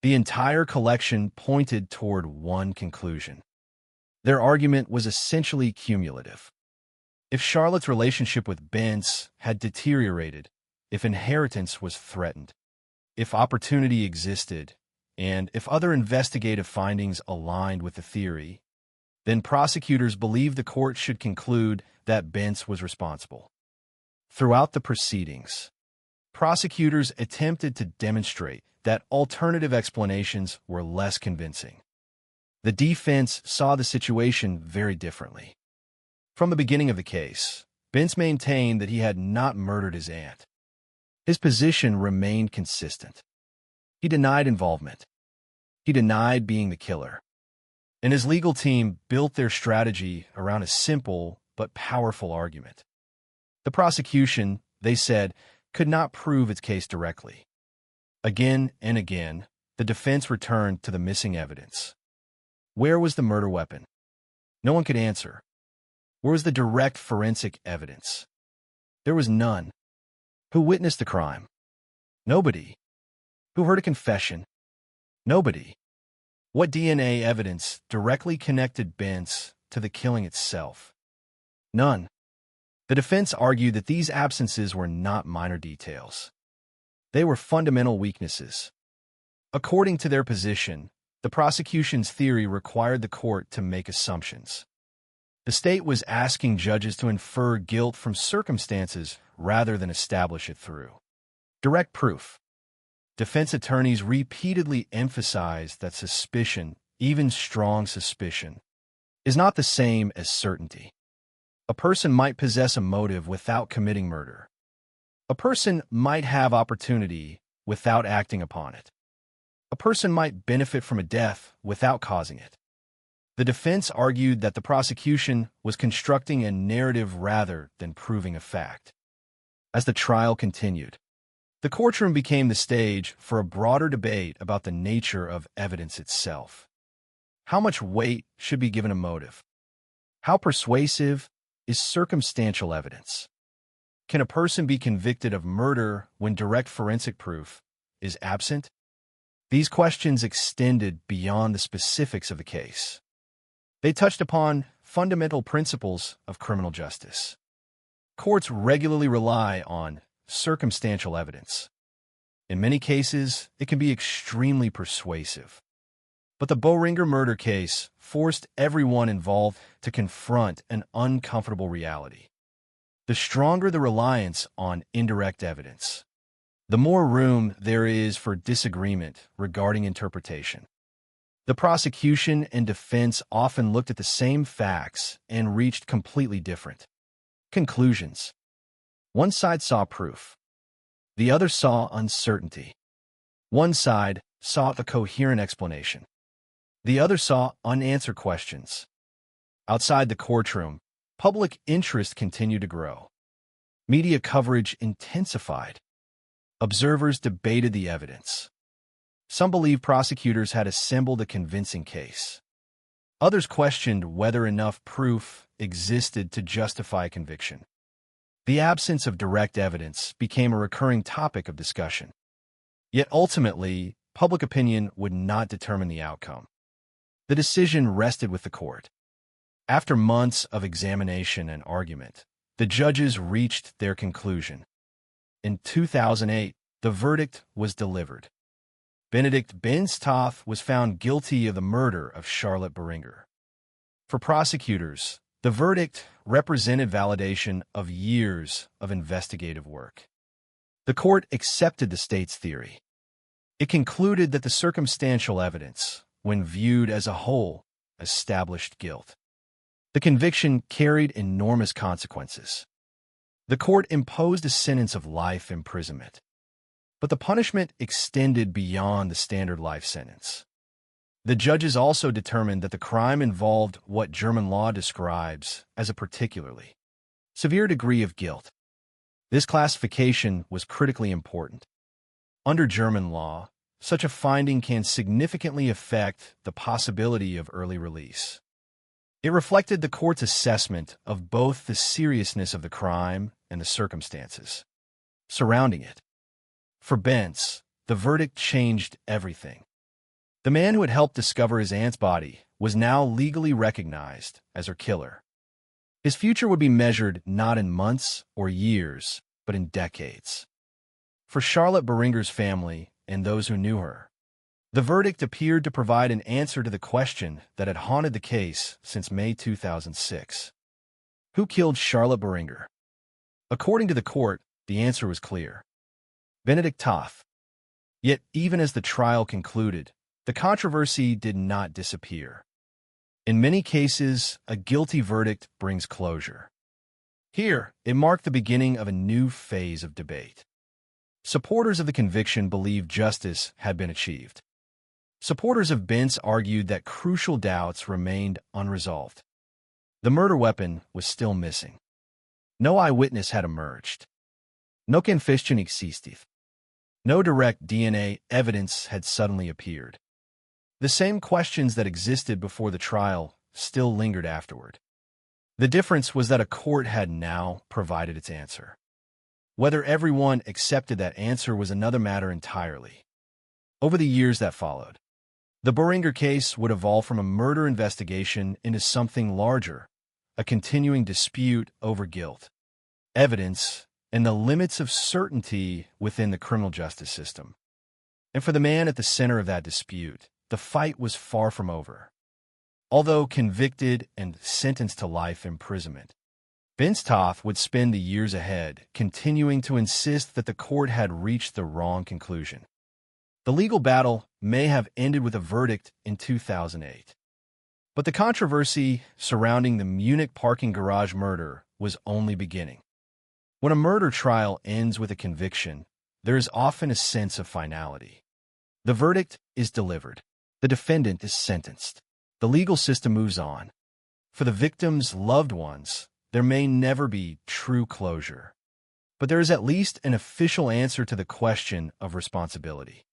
the entire collection pointed toward one conclusion. Their argument was essentially cumulative. If Charlotte's relationship with Bentz had deteriorated, if inheritance was threatened, if opportunity existed, and if other investigative findings aligned with the theory, then prosecutors believed the court should conclude that Bentz was responsible. Throughout the proceedings, prosecutors attempted to demonstrate that alternative explanations were less convincing. The defense saw the situation very differently. From the beginning of the case, Bentz maintained that he had not murdered his aunt. His position remained consistent. He denied involvement. He denied being the killer. And his legal team built their strategy around a simple but powerful argument. The prosecution, they said, could not prove its case directly. Again and again, the defense returned to the missing evidence. Where was the murder weapon? No one could answer. Where was the direct forensic evidence? There was none. Who witnessed the crime? Nobody. Who heard a confession? Nobody. What DNA evidence directly connected Bentz to the killing itself? None. The defense argued that these absences were not minor details. They were fundamental weaknesses. According to their position, the prosecution's theory required the court to make assumptions. The state was asking judges to infer guilt from circumstances rather than establish it through direct proof. Defense attorneys repeatedly emphasized that suspicion, even strong suspicion, is not the same as certainty. A person might possess a motive without committing murder. A person might have opportunity without acting upon it. A person might benefit from a death without causing it. The defense argued that the prosecution was constructing a narrative rather than proving a fact. As the trial continued, the courtroom became the stage for a broader debate about the nature of evidence itself. How much weight should be given a motive? How persuasive is circumstantial evidence? Can a person be convicted of murder when direct forensic proof is absent? These questions extended beyond the specifics of the case. They touched upon fundamental principles of criminal justice. Courts regularly rely on circumstantial evidence. In many cases, it can be extremely persuasive. But the Boehringer murder case forced everyone involved to confront an uncomfortable reality. The stronger the reliance on indirect evidence, the more room there is for disagreement regarding interpretation. The prosecution and defense often looked at the same facts and reached completely different conclusions. One side saw proof. The other saw uncertainty. One side sought a coherent explanation. The other saw unanswered questions. Outside the courtroom, public interest continued to grow. Media coverage intensified. Observers debated the evidence. Some believed prosecutors had assembled a convincing case. Others questioned whether enough proof existed to justify conviction. The absence of direct evidence became a recurring topic of discussion. Yet ultimately, public opinion would not determine the outcome. The decision rested with the court. After months of examination and argument, the judges reached their conclusion. In 2008, the verdict was delivered. Benedict Benstoff was found guilty of the murder of Charlotte Boehringer. For prosecutors, the verdict represented validation of years of investigative work. The court accepted the state's theory. It concluded that the circumstantial evidence, when viewed as a whole, established guilt. The conviction carried enormous consequences. The court imposed a sentence of life imprisonment, but the punishment extended beyond the standard life sentence. The judges also determined that the crime involved what German law describes as a particularly severe degree of guilt. This classification was critically important. Under German law, such a finding can significantly affect the possibility of early release. It reflected the court's assessment of both the seriousness of the crime and the circumstances surrounding it. For Bentz, the verdict changed everything. The man who had helped discover his aunt's body was now legally recognized as her killer. His future would be measured not in months or years, but in decades. For Charlotte Beringer's family and those who knew her, the verdict appeared to provide an answer to the question that had haunted the case since May 2006. Who killed Charlotte Beringer? According to the court, the answer was clear: Benedict Toth. Yet, even as the trial concluded, the controversy did not disappear. In many cases, a guilty verdict brings closure. Here, it marked the beginning of a new phase of debate. Supporters of the conviction believed justice had been achieved. Supporters of Bentz argued that crucial doubts remained unresolved. The murder weapon was still missing. No eyewitness had emerged. No confession existed. No direct DNA evidence had suddenly appeared. The same questions that existed before the trial still lingered afterward. The difference was that a court had now provided its answer. Whether everyone accepted that answer was another matter entirely. Over the years that followed, the Beringer case would evolve from a murder investigation into something larger, a continuing dispute over guilt, evidence, and the limits of certainty within the criminal justice system. And for the man at the center of that dispute, the fight was far from over. Although convicted and sentenced to life imprisonment, Bentz Toth would spend the years ahead continuing to insist that the court had reached the wrong conclusion. The legal battle may have ended with a verdict in 2008. But the controversy surrounding the Munich parking garage murder was only beginning. When a murder trial ends with a conviction, there is often a sense of finality. The verdict is delivered. The defendant is sentenced. The legal system moves on. For the victim's loved ones, there may never be true closure. But there is at least an official answer to the question of responsibility.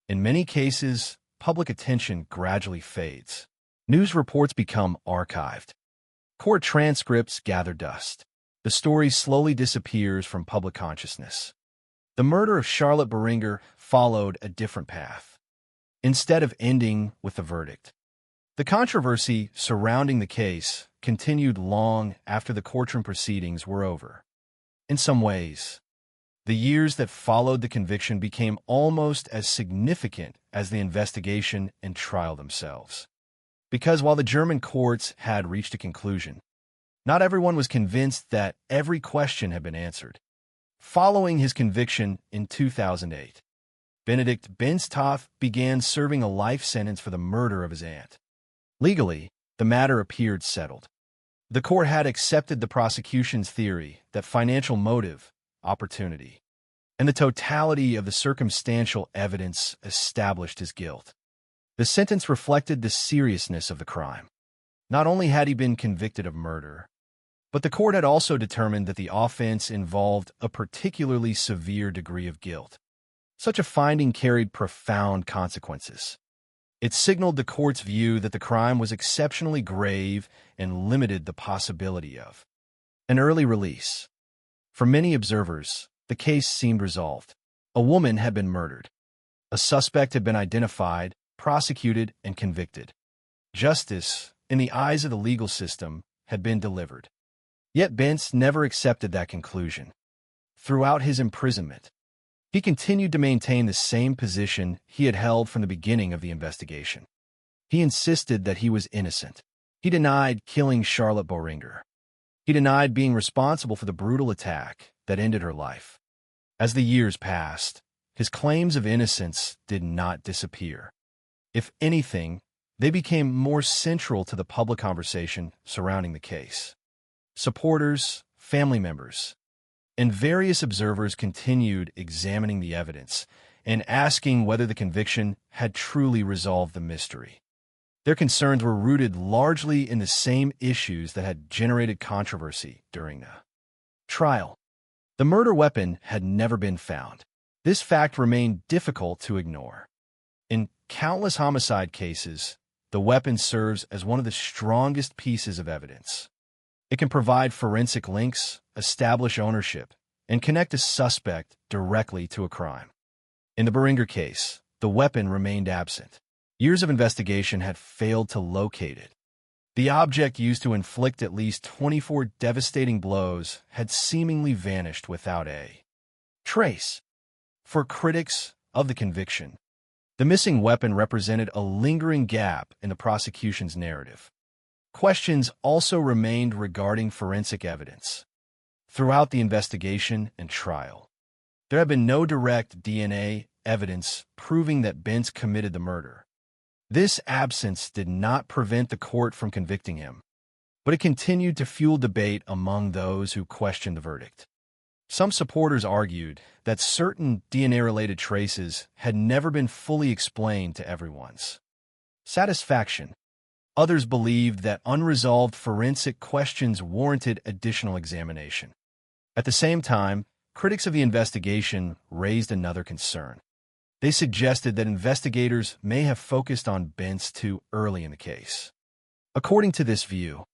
In many cases, public attention gradually fades. News reports become archived. Court transcripts gather dust. The story slowly disappears from public consciousness. The murder of Charlotte Beringer followed a different path. Instead of ending with the verdict, the controversy surrounding the case continued long after the courtroom proceedings were over. In some ways, the years that followed the conviction became almost as significant as the investigation and trial themselves. Because while the German courts had reached a conclusion, not everyone was convinced that every question had been answered. Following his conviction in 2008, Benedict Bentz Toth began serving a life sentence for the murder of his aunt. Legally, the matter appeared settled. The court had accepted the prosecution's theory that financial motive, opportunity, and the totality of the circumstantial evidence established his guilt. The sentence reflected the seriousness of the crime. Not only had he been convicted of murder, but the court had also determined that the offense involved a particularly severe degree of guilt. Such a finding carried profound consequences. It signaled the court's view that the crime was exceptionally grave and limited the possibility of an early release. For many observers, the case seemed resolved. A woman had been murdered. A suspect had been identified, prosecuted, and convicted. Justice, in the eyes of the legal system, had been delivered. Yet Bentz never accepted that conclusion. Throughout his imprisonment, he continued to maintain the same position he had held from the beginning of the investigation. He insisted that he was innocent. He denied killing Charlotte Beringer. He denied being responsible for the brutal attack that ended her life. As the years passed, his claims of innocence did not disappear. If anything, they became more central to the public conversation surrounding the case. Supporters, family members, and various observers continued examining the evidence and asking whether the conviction had truly resolved the mystery. Their concerns were rooted largely in the same issues that had generated controversy during the trial. The murder weapon had never been found. This fact remained difficult to ignore. In countless homicide cases, the weapon serves as one of the strongest pieces of evidence. It can provide forensic links, establish ownership, and connect a suspect directly to a crime. In the Beringer case, the weapon remained absent. Years of investigation had failed to locate it. The object used to inflict at least 24 devastating blows had seemingly vanished without a trace. For critics of the conviction, the missing weapon represented a lingering gap in the prosecution's narrative. Questions also remained regarding forensic evidence. Throughout the investigation and trial, there had been no direct DNA evidence proving that Bentz committed the murder. This absence did not prevent the court from convicting him, but it continued to fuel debate among those who questioned the verdict. Some supporters argued that certain DNA-related traces had never been fully explained to everyone's satisfaction. Others believed that unresolved forensic questions warranted additional examination. At the same time, critics of the investigation raised another concern. They suggested that investigators may have focused on Bentz too early in the case. According to this view,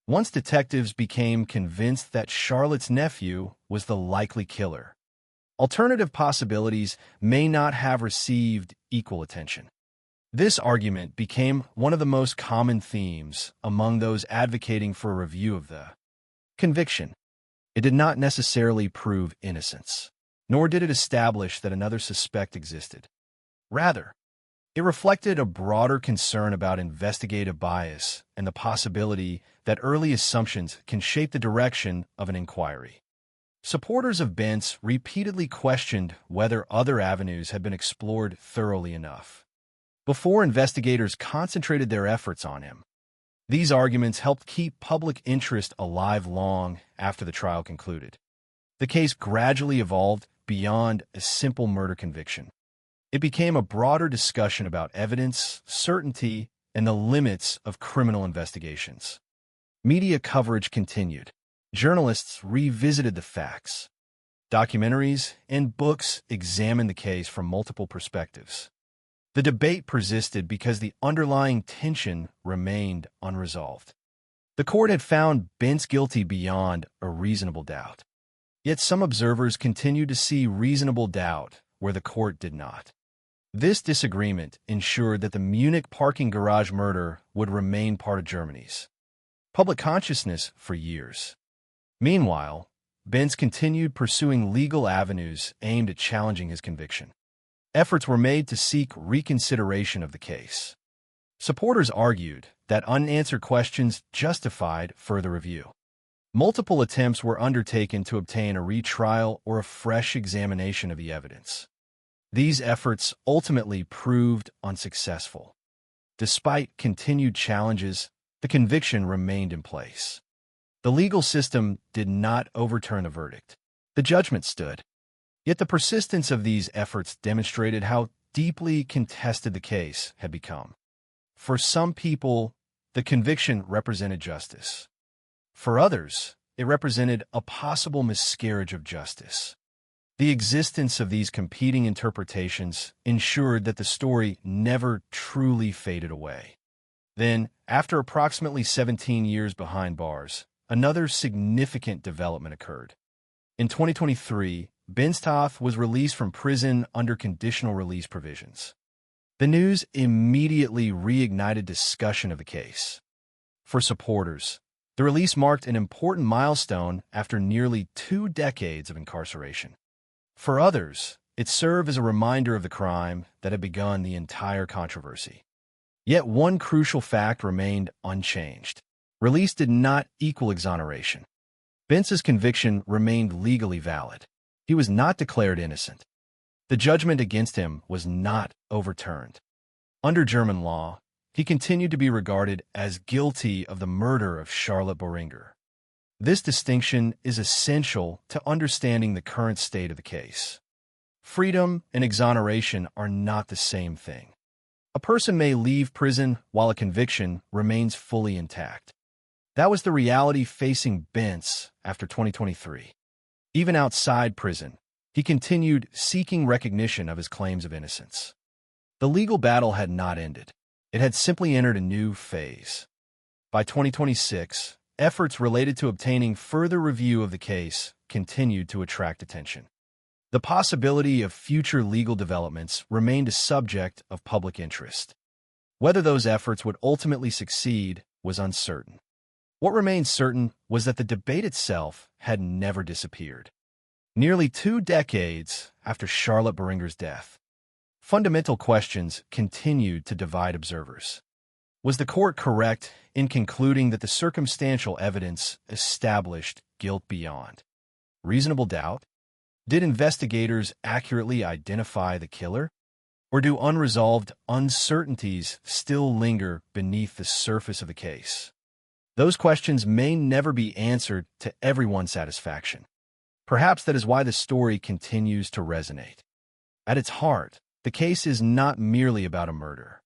once detectives became convinced that Charlotte's nephew was the likely killer, alternative possibilities may not have received equal attention. This argument became one of the most common themes among those advocating for a review of the conviction. It did not necessarily prove innocence, nor did it establish that another suspect existed. Rather, it reflected a broader concern about investigative bias and the possibility that early assumptions can shape the direction of an inquiry. Supporters of Bentz repeatedly questioned whether other avenues had been explored thoroughly enough before investigators concentrated their efforts on him. These arguments helped keep public interest alive long after the trial concluded. The case gradually evolved beyond a simple murder conviction. It became a broader discussion about evidence, certainty, and the limits of criminal investigations. Media coverage continued. Journalists revisited the facts. Documentaries and books examined the case from multiple perspectives. The debate persisted because the underlying tension remained unresolved. The court had found Bentz guilty beyond a reasonable doubt. Yet some observers continued to see reasonable doubt where the court did not. This disagreement ensured that the Munich parking garage murder would remain part of Germany's public consciousness for years. Meanwhile, Bentz continued pursuing legal avenues aimed at challenging his conviction. Efforts were made to seek reconsideration of the case. Supporters argued that unanswered questions justified further review. Multiple attempts were undertaken to obtain a retrial or a fresh examination of the evidence. These efforts ultimately proved unsuccessful. Despite continued challenges, the conviction remained in place. The legal system did not overturn the verdict. The judgment stood. Yet the persistence of these efforts demonstrated how deeply contested the case had become. For some people, the conviction represented justice. For others, it represented a possible miscarriage of justice. The existence of these competing interpretations ensured that the story never truly faded away. Then, after approximately 17 years behind bars, another significant development occurred. In 2023, Bentz was released from prison under conditional release provisions. The news immediately reignited discussion of the case. For supporters, the release marked an important milestone after nearly 2 decades of incarceration. For others, it served as a reminder of the crime that had begun the entire controversy. Yet one crucial fact remained unchanged. Release did not equal exoneration. Bentz's conviction remained legally valid. He was not declared innocent. The judgment against him was not overturned. Under German law, he continued to be regarded as guilty of the murder of Charlotte Beringer. This distinction is essential to understanding the current state of the case. Freedom and exoneration are not the same thing. A person may leave prison while a conviction remains fully intact. That was the reality facing Bentz after 2023. Even outside prison, he continued seeking recognition of his claims of innocence. The legal battle had not ended. It had simply entered a new phase. By 2026, efforts related to obtaining further review of the case continued to attract attention. The possibility of future legal developments remained a subject of public interest. Whether those efforts would ultimately succeed was uncertain. What remained certain was that the debate itself had never disappeared. Nearly 2 decades after Charlotte Beringer's death, fundamental questions continued to divide observers. Was the court correct in concluding that the circumstantial evidence established guilt beyond reasonable doubt? Did investigators accurately identify the killer? Or do unresolved uncertainties still linger beneath the surface of the case? Those questions may never be answered to everyone's satisfaction. Perhaps that is why the story continues to resonate. At its heart, the case is not merely about a murder.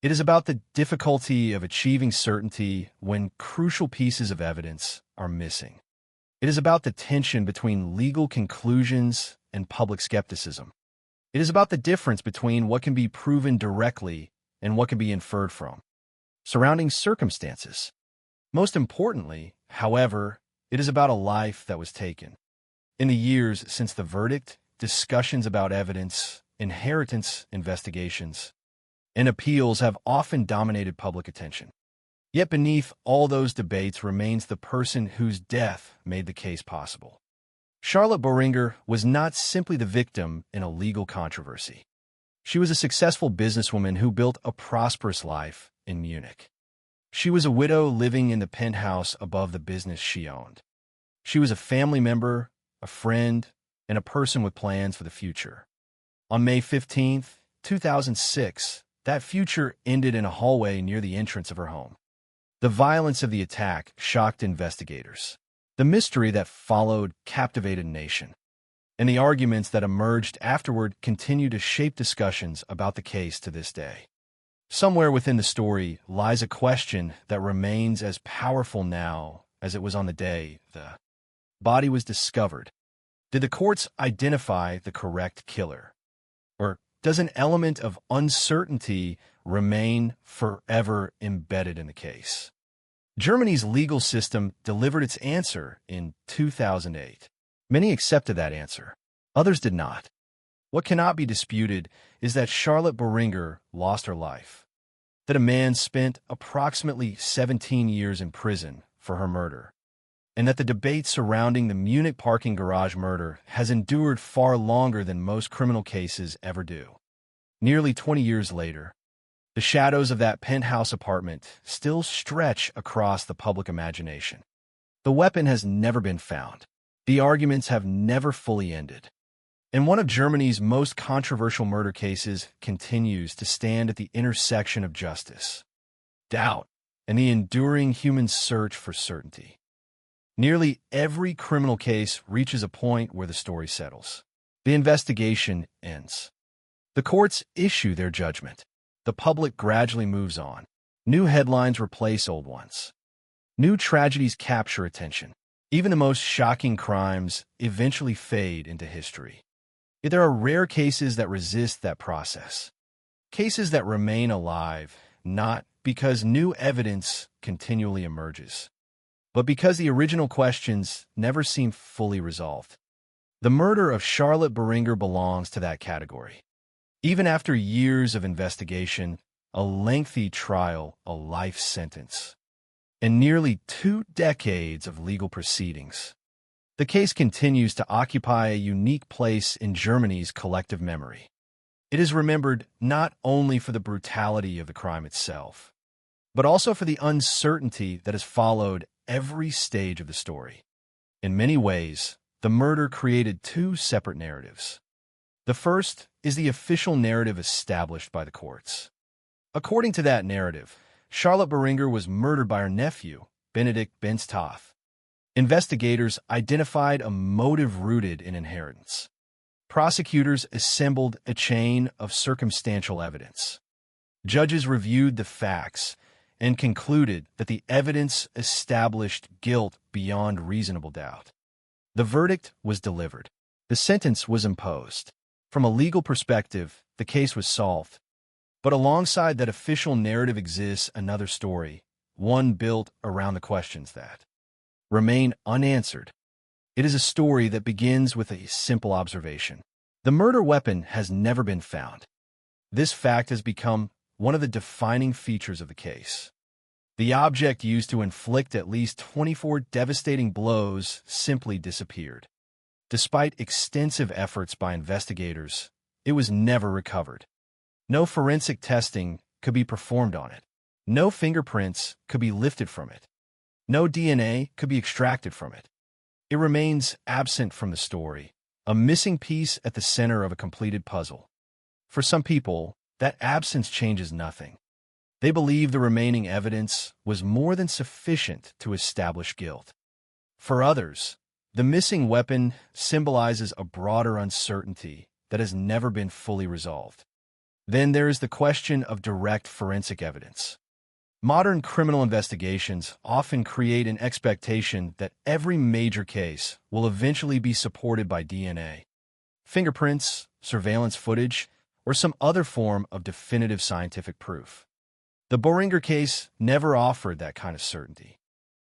It is about the difficulty of achieving certainty when crucial pieces of evidence are missing. It is about the tension between legal conclusions and public skepticism. It is about the difference between what can be proven directly and what can be inferred from surrounding circumstances. Most importantly, however, it is about a life that was taken. In the years since the verdict, discussions about evidence, inheritance investigations, and appeals have often dominated public attention. Yet beneath all those debates remains the person whose death made the case possible. Charlotte Beringer was not simply the victim in a legal controversy. She was a successful businesswoman who built a prosperous life in Munich. She was a widow living in the penthouse above the business she owned. She was a family member, a friend, and a person with plans for the future. On May 15, 2006, that future ended in a hallway near the entrance of her home. The violence of the attack shocked investigators. The mystery that followed captivated a nation. And the arguments that emerged afterward continue to shape discussions about the case to this day. Somewhere within the story lies a question that remains as powerful now as it was on the day the body was discovered. Did the courts identify the correct killer? Or does an element of uncertainty remain forever embedded in the case? Germany's legal system delivered its answer in 2008. Many accepted that answer. Others did not. What cannot be disputed is that Charlotte Beringer lost her life, that a man spent approximately 17 years in prison for her murder, and that the debate surrounding the Munich parking garage murder has endured far longer than most criminal cases ever do. Nearly 20 years later, the shadows of that penthouse apartment still stretch across the public imagination. The weapon has never been found. The arguments have never fully ended. And one of Germany's most controversial murder cases continues to stand at the intersection of justice, doubt, and the enduring human search for certainty. Nearly every criminal case reaches a point where the story settles. The investigation ends. The courts issue their judgment. The public gradually moves on. New headlines replace old ones. New tragedies capture attention. Even the most shocking crimes eventually fade into history. Yet there are rare cases that resist that process. Cases that remain alive, not because new evidence continually emerges, but because the original questions never seem fully resolved. The murder of Charlotte Beringer belongs to that category. Even after years of investigation, a lengthy trial, a life sentence, and nearly 2 decades of legal proceedings, the case continues to occupy a unique place in Germany's collective memory. It is remembered not only for the brutality of the crime itself, but also for the uncertainty that has followed every stage of the story. In many ways, the murder created 2 separate narratives. The first is the official narrative established by the courts. According to that narrative, Charlotte Beringer was murdered by her nephew, Benedikt Benztoth. Investigators identified a motive rooted in inheritance. Prosecutors assembled a chain of circumstantial evidence. Judges reviewed the facts and concluded that the evidence established guilt beyond reasonable doubt. The verdict was delivered. The sentence was imposed. From a legal perspective, the case was solved. But alongside that official narrative exists another story, one built around the questions that remain unanswered. It is a story that begins with a simple observation. The murder weapon has never been found. This fact has become one of the defining features of the case. The object used to inflict at least 24 devastating blows simply disappeared. Despite extensive efforts by investigators, it was never recovered. No forensic testing could be performed on it. No fingerprints could be lifted from it. No DNA could be extracted from it. It remains absent from the story, a missing piece at the center of a completed puzzle. For some people, that absence changes nothing. They believe the remaining evidence was more than sufficient to establish guilt. For others, the missing weapon symbolizes a broader uncertainty that has never been fully resolved. Then there is the question of direct forensic evidence. Modern criminal investigations often create an expectation that every major case will eventually be supported by DNA, fingerprints, surveillance footage, or some other form of definitive scientific proof. The Boehringer case never offered that kind of certainty.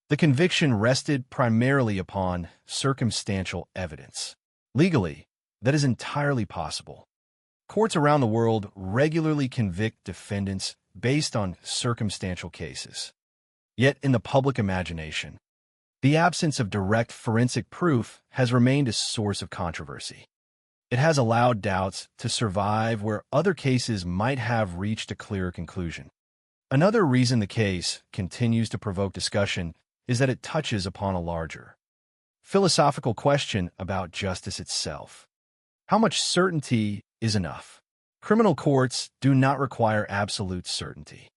The conviction rested primarily upon circumstantial evidence. Legally, that is entirely possible. Courts around the world regularly convict defendants based on circumstantial cases. Yet in the public imagination, the absence of direct forensic proof has remained a source of controversy. It has allowed doubts to survive where other cases might have reached a clearer conclusion. Another reason the case continues to provoke discussion is that it touches upon a larger philosophical question about justice itself. How much certainty is enough? Criminal courts do not require absolute certainty.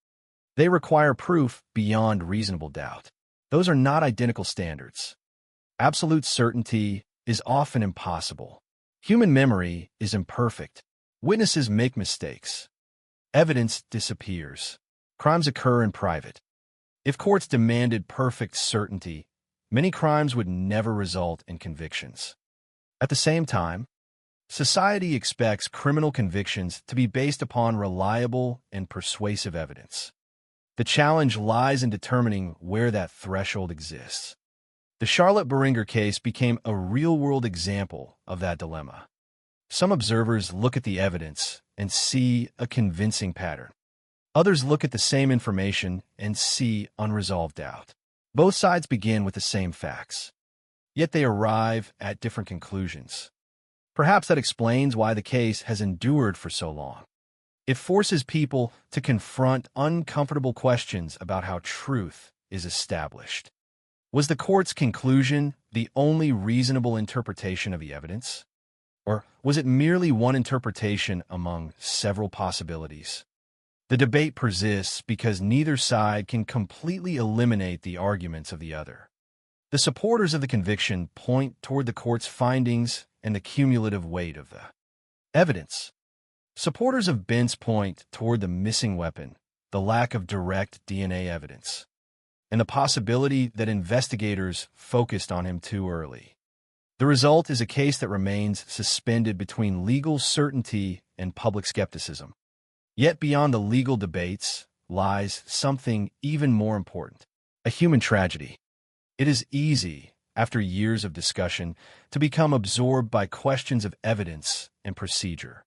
They require proof beyond reasonable doubt. Those are not identical standards. Absolute certainty is often impossible. Human memory is imperfect. Witnesses make mistakes. Evidence disappears. Crimes occur in private. If courts demanded perfect certainty, many crimes would never result in convictions. At the same time, society expects criminal convictions to be based upon reliable and persuasive evidence. The challenge lies in determining where that threshold exists. The Charlotte Boehringer case became a real-world example of that dilemma. Some observers look at the evidence and see a convincing pattern. Others look at the same information and see unresolved doubt. Both sides begin with the same facts, yet they arrive at different conclusions. Perhaps that explains why the case has endured for so long. It forces people to confront uncomfortable questions about how truth is established. Was the court's conclusion the only reasonable interpretation of the evidence? Or was it merely one interpretation among several possibilities? The debate persists because neither side can completely eliminate the arguments of the other. The supporters of the conviction point toward the court's findings and the cumulative weight of the evidence. Supporters of Bent's point toward the missing weapon, the lack of direct DNA evidence, and the possibility that investigators focused on him too early. The result is a case that remains suspended between legal certainty and public skepticism. Yet beyond the legal debates lies something even more important, a human tragedy. It is easy, after years of discussion, to become absorbed by questions of evidence and procedure.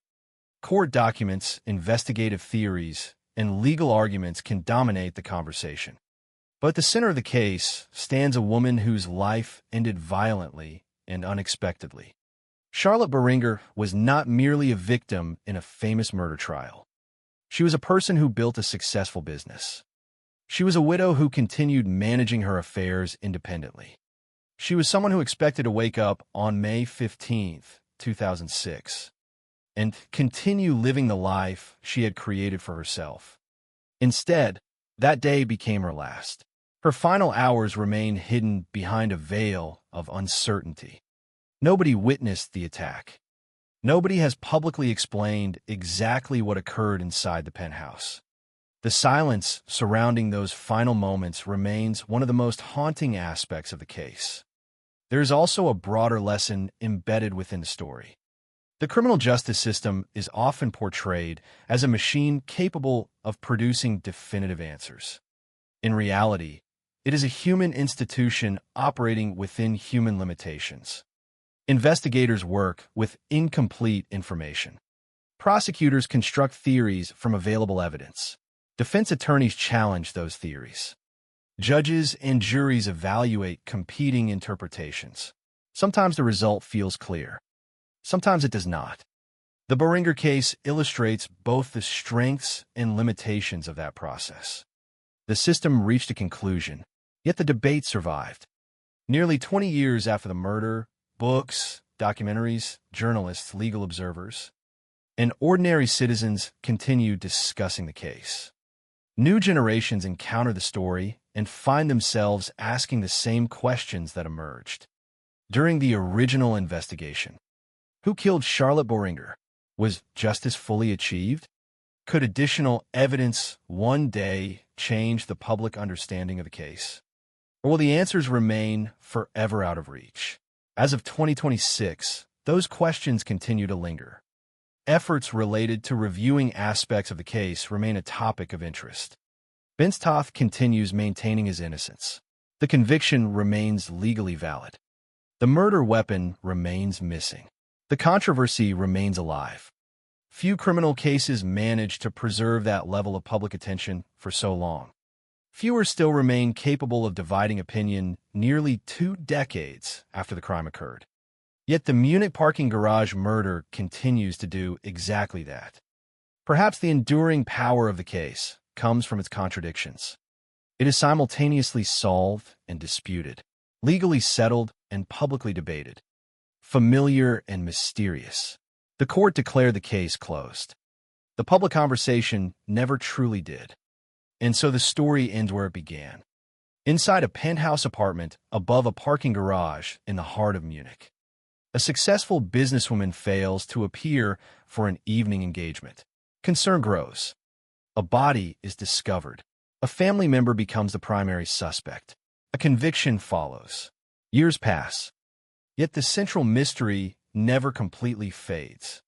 Court documents, investigative theories, and legal arguments can dominate the conversation. But at the center of the case stands a woman whose life ended violently and unexpectedly. Charlotte Boehringer was not merely a victim in a famous murder trial. She was a person who built a successful business. She was a widow who continued managing her affairs independently. She was someone who expected to wake up on May 15, 2006, and continue living the life she had created for herself. Instead, that day became her last. Her final hours remain hidden behind a veil of uncertainty. Nobody witnessed the attack. Nobody has publicly explained exactly what occurred inside the penthouse. The silence surrounding those final moments remains one of the most haunting aspects of the case. There is also a broader lesson embedded within the story. The criminal justice system is often portrayed as a machine capable of producing definitive answers. In reality, it is a human institution operating within human limitations. Investigators work with incomplete information. Prosecutors construct theories from available evidence. Defense attorneys challenge those theories. Judges and juries evaluate competing interpretations. Sometimes the result feels clear. Sometimes it does not. The Beringer case illustrates both the strengths and limitations of that process. The system reached a conclusion, yet the debate survived. Nearly 20 years after the murder, books, documentaries, journalists, legal observers, and ordinary citizens continue discussing the case. New generations encounter the story and find themselves asking the same questions that emerged during the original investigation. Who killed Charlotte Beringer? Was justice fully achieved? Could additional evidence one day change the public understanding of the case? Or will the answers remain forever out of reach? As of 2026, those questions continue to linger. Efforts related to reviewing aspects of the case remain a topic of interest. Benstoff continues maintaining his innocence. The conviction remains legally valid. The murder weapon remains missing. The controversy remains alive. Few criminal cases manage to preserve that level of public attention for so long. Fewer still remain capable of dividing opinion nearly 2 decades after the crime occurred. Yet the Munich parking garage murder continues to do exactly that. Perhaps the enduring power of the case comes from its contradictions. It is simultaneously solved and disputed, legally settled and publicly debated, familiar and mysterious. The court declared the case closed. The public conversation never truly did. And so the story ends where it began, inside a penthouse apartment above a parking garage in the heart of Munich. A successful businesswoman fails to appear for an evening engagement. Concern grows. A body is discovered. A family member becomes the primary suspect. A conviction follows. Years pass. Yet the central mystery never completely fades.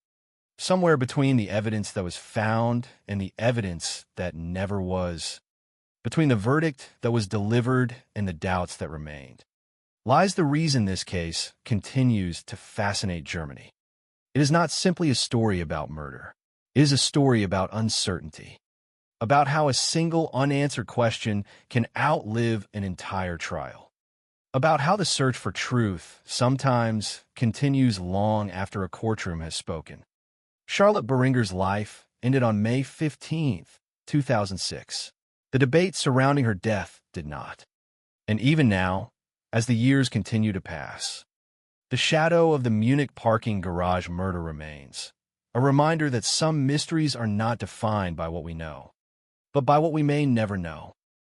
Somewhere between the evidence that was found and the evidence that never was, between the verdict that was delivered and the doubts that remained, lies the reason this case continues to fascinate Germany. It is not simply a story about murder. It is a story about uncertainty, about how a single unanswered question can outlive an entire trial, about how the search for truth sometimes continues long after a courtroom has spoken. Charlotte Beringer's life ended on May 15, 2006. The debate surrounding her death did not. And even now, as the years continue to pass, the shadow of the Munich parking garage murder remains, a reminder that some mysteries are not defined by what we know, but by what we may never know.